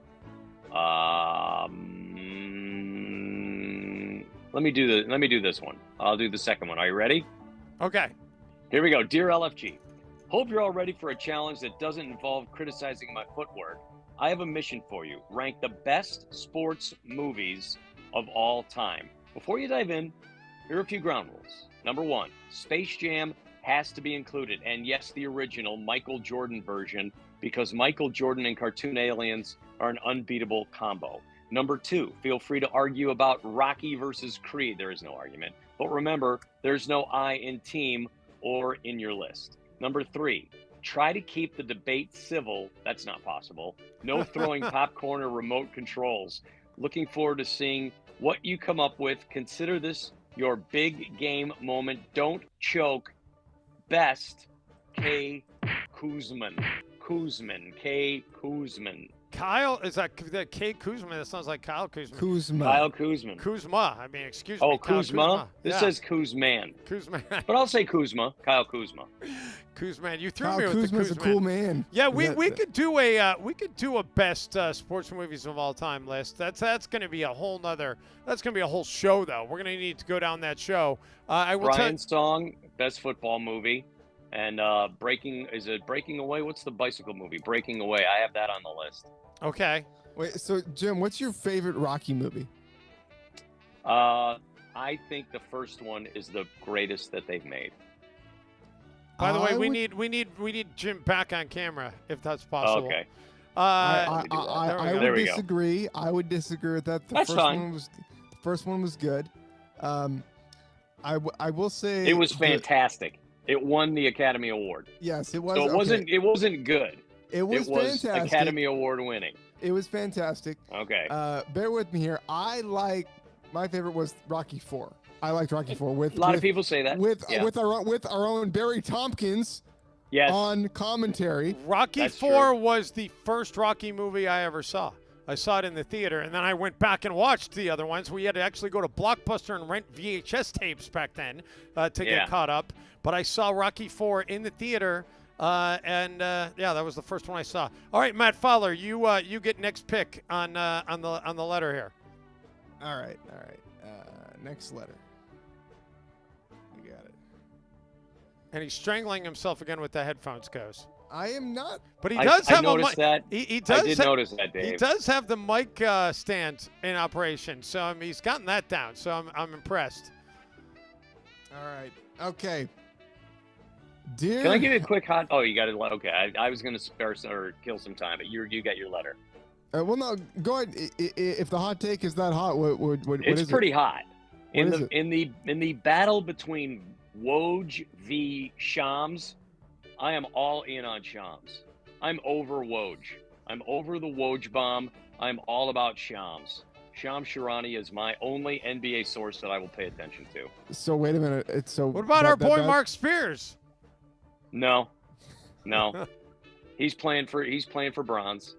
Let me do this one. I'll do the second one. Are you ready? Okay. Here we go. Dear LFG, hope you're all ready for a challenge that doesn't involve criticizing my footwork. I have a mission for you. Rank the best sports movies of all time. Before you dive in, here are a few ground rules. Number 1, Space Jam has to be included. And yes, the original Michael Jordan version, because Michael Jordan and cartoon aliens are an unbeatable combo. Number 2, feel free to argue about Rocky versus Creed. There is no argument. But remember, there's no I in team or in your list. Number 3, try to keep the debate civil. That's not possible. No throwing popcorn or remote controls. Looking forward to seeing what you come up with. Consider this your big game moment. Don't choke. Best, K. Kuzman. K. Kuzman. Kyle, is that K. Kuzma? That sounds like Kyle Kuzma. Kyle Kuzman. Kuzma. I mean, excuse me. Oh, Kuzma? This says Kuzman. Kuzman. But I'll say Kuzma. Kyle Kuzma. Kuzman. You threw Kyle me with Kuzma's the Kuzman. a cool man. Yeah, we could do a best sports movies of all time list. That's going to be a whole show though. We're going to need to go down that show. I will Brian's song, best football movie. And Breaking Away? What's the bicycle movie? Breaking Away. I have that on the list. Okay. Wait, so Jim, what's your favorite Rocky movie? I think the first one is the greatest that they've made. By the way, we need Jim back on camera if that's possible. Okay. I would disagree. I would disagree with that. That's fine. The first one was good. I will say it was fantastic. It won the Academy Award. Yes, it was. So it wasn't good. It was fantastic. Academy Award winning. It was fantastic. Okay. Bear with me here. My favorite was Rocky 4. I liked Rocky 4 with a lot of people say that with our own Barry Tompkins. Yes. On commentary. Rocky 4 was the first Rocky movie I ever saw. I saw it in the theater, and then I went back and watched the other ones. We had to actually go to Blockbuster and rent VHS tapes back then to get caught up. But I saw Rocky 4 in the theater, and that was the first one I saw. All right, Matt Fowler, you get next pick on the letter here. All right. Next letter. You got it. And he's strangling himself again with the headphones, Goes. I am not. But he does have a mic. That. He does I did notice that, Dave. He does have the mic stand in operation, so he's gotten that down. So I'm impressed. All right. Okay. Dear. Can I give you a quick hot? Oh, you got it. Okay, I was going to spare or kill some time, but you got your letter. Well, no. Go ahead. If the hot take is that hot, what it's is pretty it? hot. In the battle between Woj v. Shams, I am all in on Shams. I'm over Woj. I'm over the Woj bomb. I'm all about Shams. Shams Charania is my only NBA source that I will pay attention to. So wait a minute. What about our boy Mark Spears? No. He's playing for bronze.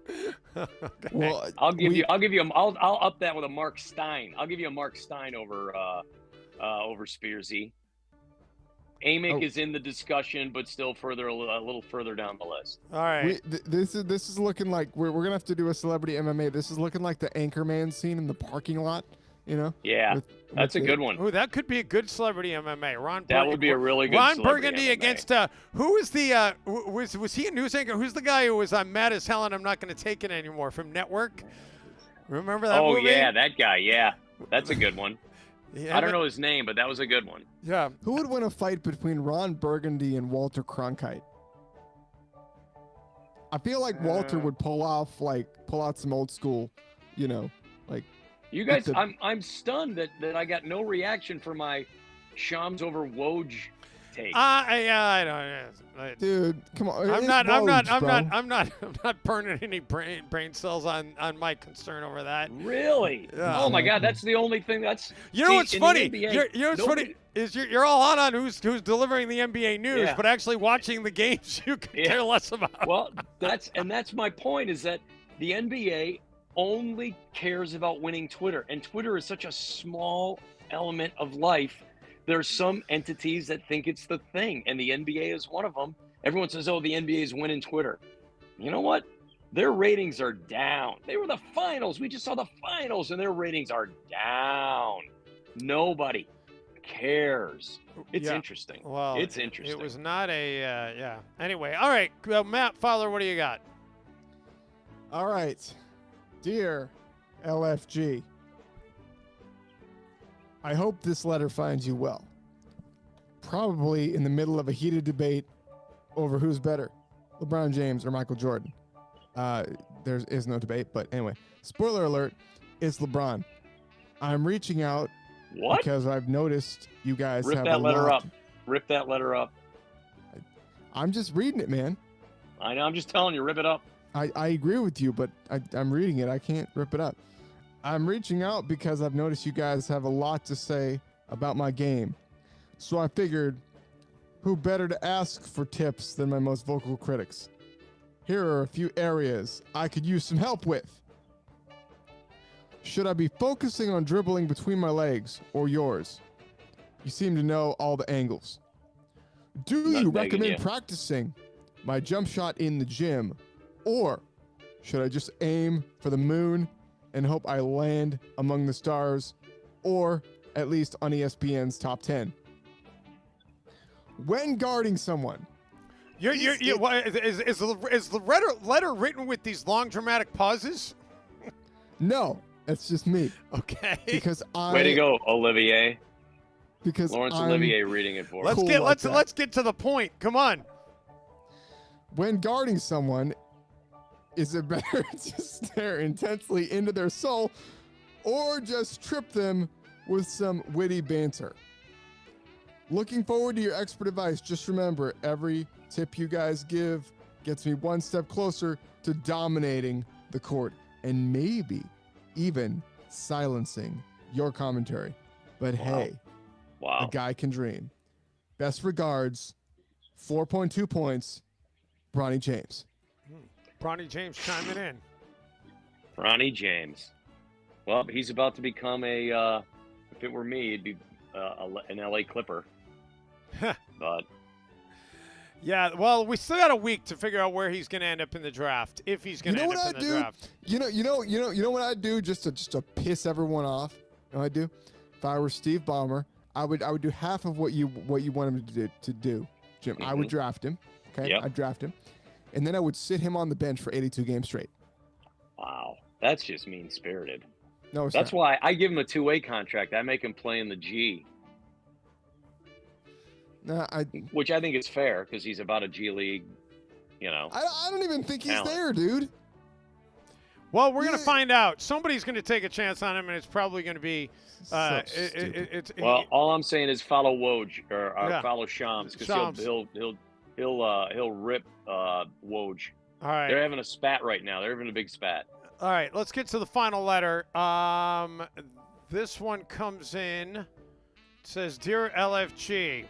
Okay. Well, I'll up that with a Mark Stein. I'll give you a Mark Stein over Spearsy. Amick is in the discussion, but still a little further down the list. All right. This is looking like we're gonna have to do a celebrity MMA. This is looking like the Anchorman scene in the parking lot. You know? Yeah, that's a good one. Ooh, that could be a good celebrity MMA. That would be a really good Ron celebrity Burgundy MMA. against who was the was he a news anchor? Who's the guy who was on Mad as Hell and I'm Not Going to Take It Anymore from Network? Remember that movie? Oh yeah, that guy. Yeah, that's a good one. Yeah, I don't know his name, but that was a good one. Yeah. Who would win a fight between Ron Burgundy and Walter Cronkite? I feel like Walter would pull out some old school, like. You guys, I'm stunned that I got no reaction for my Shams over Woj take. I don't. Dude, come on. I'm not burning any brain cells on my concern over that. Really? Oh my God, that's the only thing that's. What's funny? Funny is you're all on who's delivering the NBA news, but actually watching the games you could care less about. Well, that's my point is that the NBA only cares about winning Twitter, and Twitter is such a small element of life. There's some entities that think it's the thing, and the NBA is one of them. Everyone says, oh, the NBA is winning Twitter. You know what? Their ratings are down. They were the finals. We just saw the finals, and their ratings are down. Nobody cares. It's interesting. Well, it's interesting. It was not a Anyway, all right, Matt Fowler, what do you got? All right. Dear LFG, I hope this letter finds you well. Probably in the middle of a heated debate over who's better, LeBron James or Michael Jordan. There is no debate, but anyway, spoiler alert, it's LeBron. I'm reaching out because I've noticed you guys Rip have that a letter lot. up. Rip that letter up. I'm just reading it, man. I know. I'm just telling you, rip it up. I agree with you, but I'm reading it. I can't rip it up. I'm reaching out because I've noticed you guys have a lot to say about my game. So I figured, who better to ask for tips than my most vocal critics? Here are a few areas I could use some help with. Should I be focusing on dribbling between my legs or yours? You seem to know all the angles. Do you recommend practicing my jump shot in the gym? Or should I just aim for the moon and hope I land among the stars, or at least on ESPN's top 10? When guarding someone, Is the letter written with these long dramatic pauses? No, it's just me. Okay. Because Way to go, Olivier. Because Lawrence I'm Olivier reading it for us. Let's get to the point. Come on. When guarding someone, is it better to stare intensely into their soul or just trip them with some witty banter? Looking forward to your expert advice. Just remember, every tip you guys give gets me one step closer to dominating the court and maybe even silencing your commentary. But hey, a guy can dream. Best regards, 4.2 points, Bronny James. Bronny James chiming in. Bronny James. Well, he's about to become a, if it were me, it'd be an LA Clipper. But yeah, well, we still got a week to figure out where he's going to end up in the draft, if he's going to end up in the draft. You know what I'd do just to piss everyone off? You know what I'd do? If I were Steve Ballmer, I would do half of what you want him to do, Jim. I would draft him. Okay, Yep. I'd draft him, and then I would sit him on the bench for 82 games straight. wow, that's just mean-spirited. No, that's why I give him a two-way contract. I make him play in the G. No, which I think is fair because he's about a G League, you know. I don't even think he's talent. there, dude. Well, we're going to find out. Somebody's going to take a chance on him, and it's probably going to be. Well, all I'm saying is follow Woj or follow Shams because he'll rip Woj. All right. They're having a spat right now. They're having a big spat. All right, let's get to the final letter. This one comes in. It says, "Dear LFG,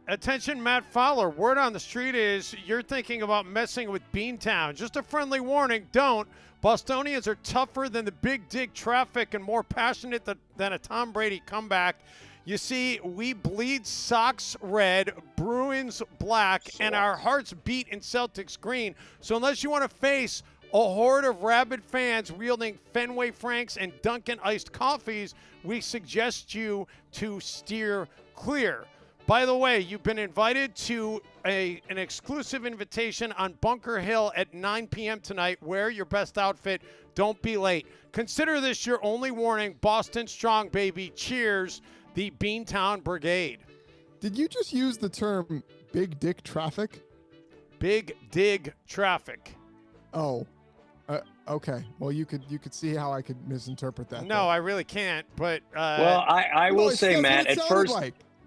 attention, Matt Fowler. Word on the street is you're thinking about messing with Beantown. Just a friendly warning, don't. Bostonians are tougher than the Big Dig traffic and more passionate than a Tom Brady comeback. You see, we bleed Sox red, Bruins black, and our hearts beat in Celtics green. So unless you want to face a horde of rabid fans wielding Fenway Franks and Dunkin' iced coffees, we suggest you to steer clear. By the way, you've been invited to an exclusive invitation on Bunker Hill at 9 p.m. tonight. Wear your best outfit. Don't be late. Consider this your only warning. Boston strong, baby. Cheers, the Beantown Brigade." Did you just use the term big dick traffic? Big dig traffic. Oh. Okay. Well, you could see how I could misinterpret that. No, I really can't. But well, I will say, Matt,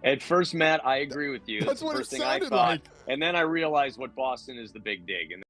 at first, Matt, I agree with you. That's the what first it thing I sounded thought, like. And then I realized what Boston is the big dig, and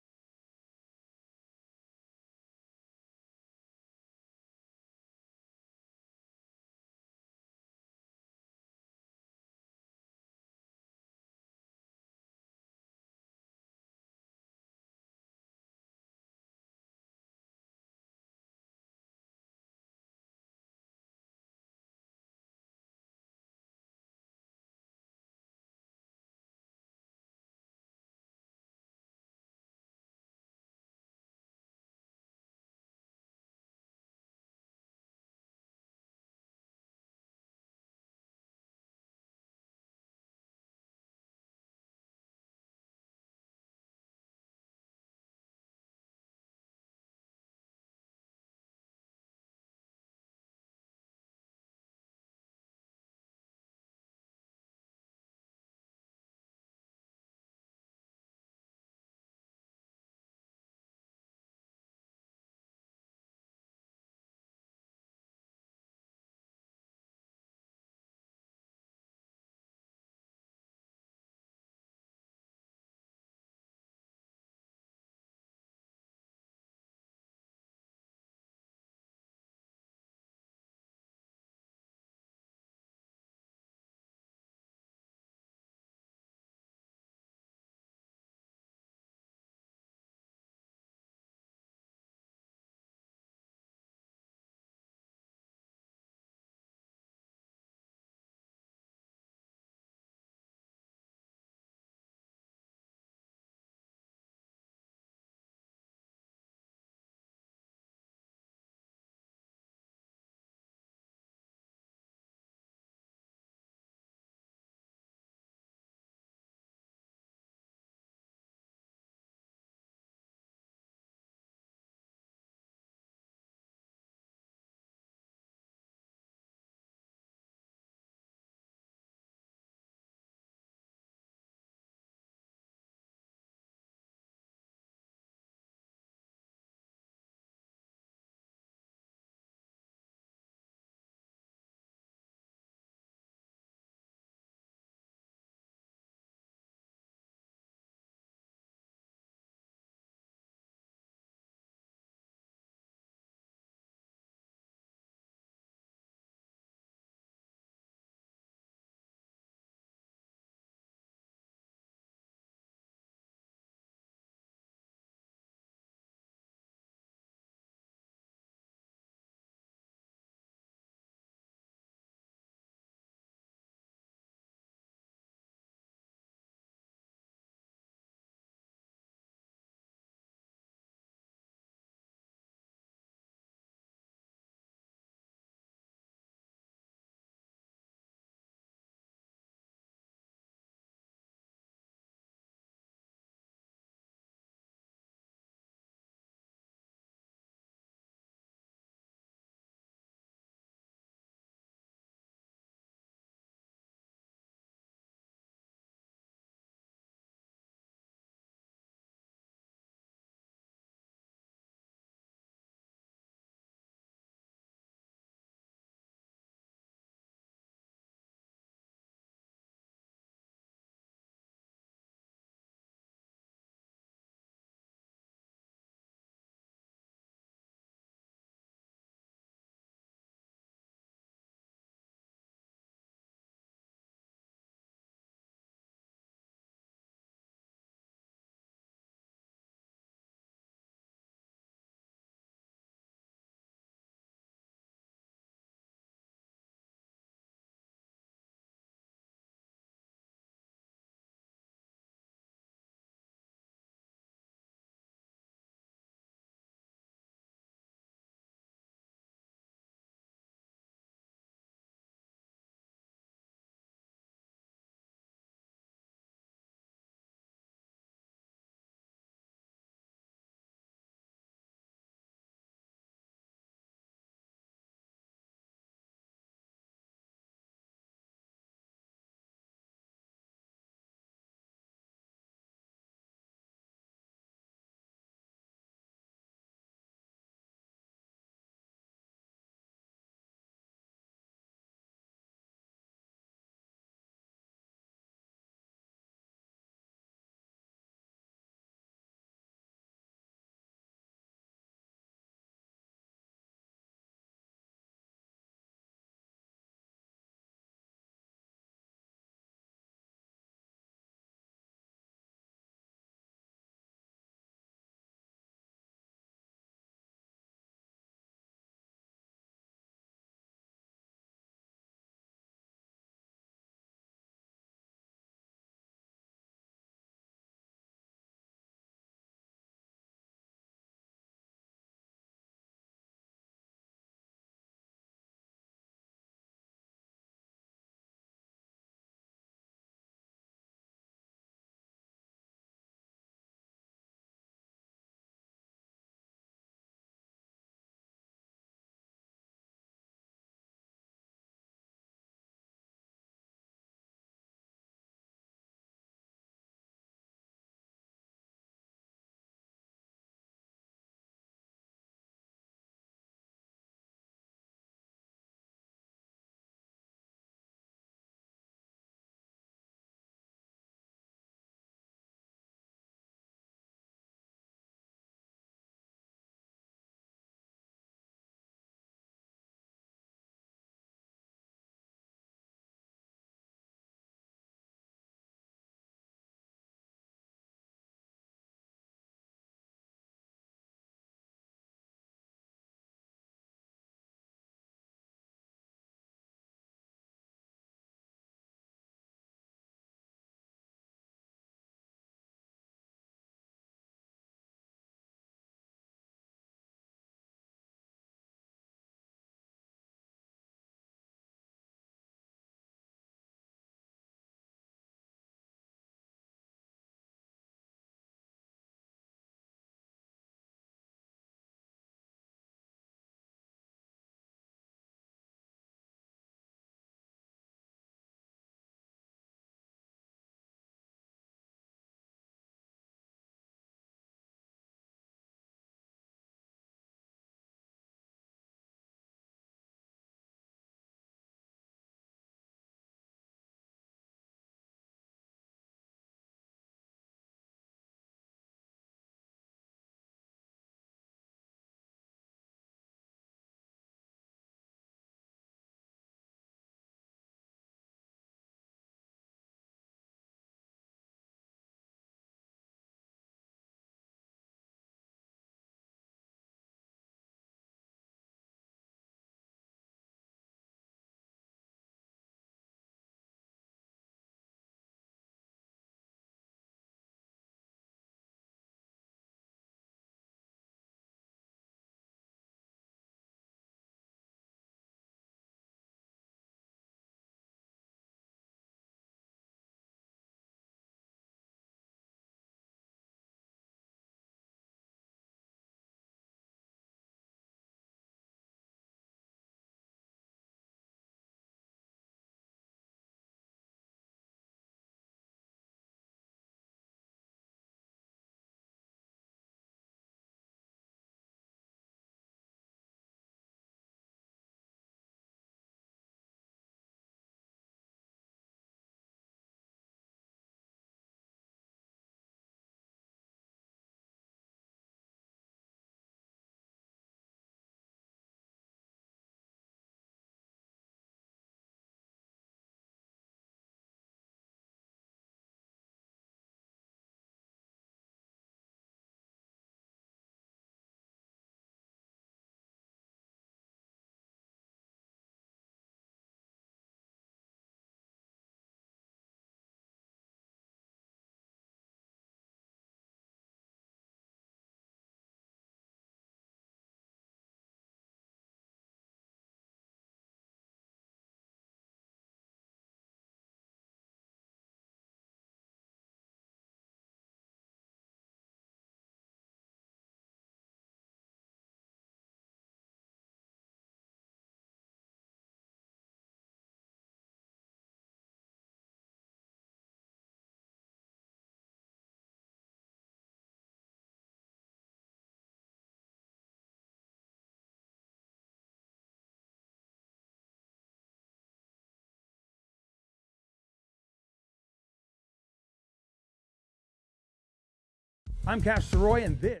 I'm Cash Soroy, and this.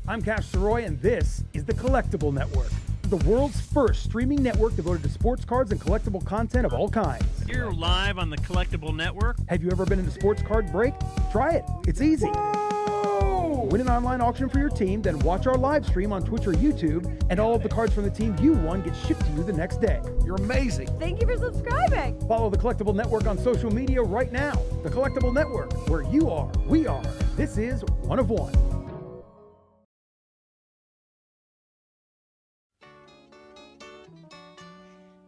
I'm Cash Soroy, and this is the Collectible Network, the world's first streaming network devoted to sports cards and collectible content of all kinds. You're live on the Collectible Network. Have you ever been in a sports card break? Try it. It's easy. Whoa! Win an online auction for your team, then watch our live stream on Twitch or YouTube, and all of the cards from the team you won get shipped to you the next day. You're amazing. Thank you for subscribing. Follow the Collectible Network on social media right now. The Collectible Network, where you are, we are. This is One of One.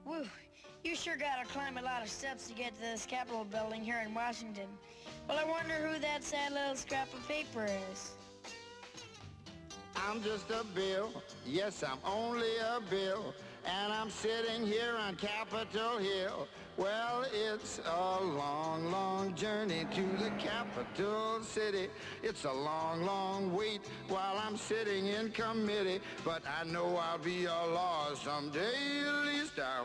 Woo, you sure gotta climb a lot of steps to get to this Capitol building here in Washington. Well, I wonder who that sad little scrap of paper is. I'm just a bill, yes, I'm only a bill, and I'm sitting here on Capitol Hill. Well, it's a long, long journey to the capital city. It's a long, long wait while I'm sitting in committee, but I know I'll be a law someday, at least I hope.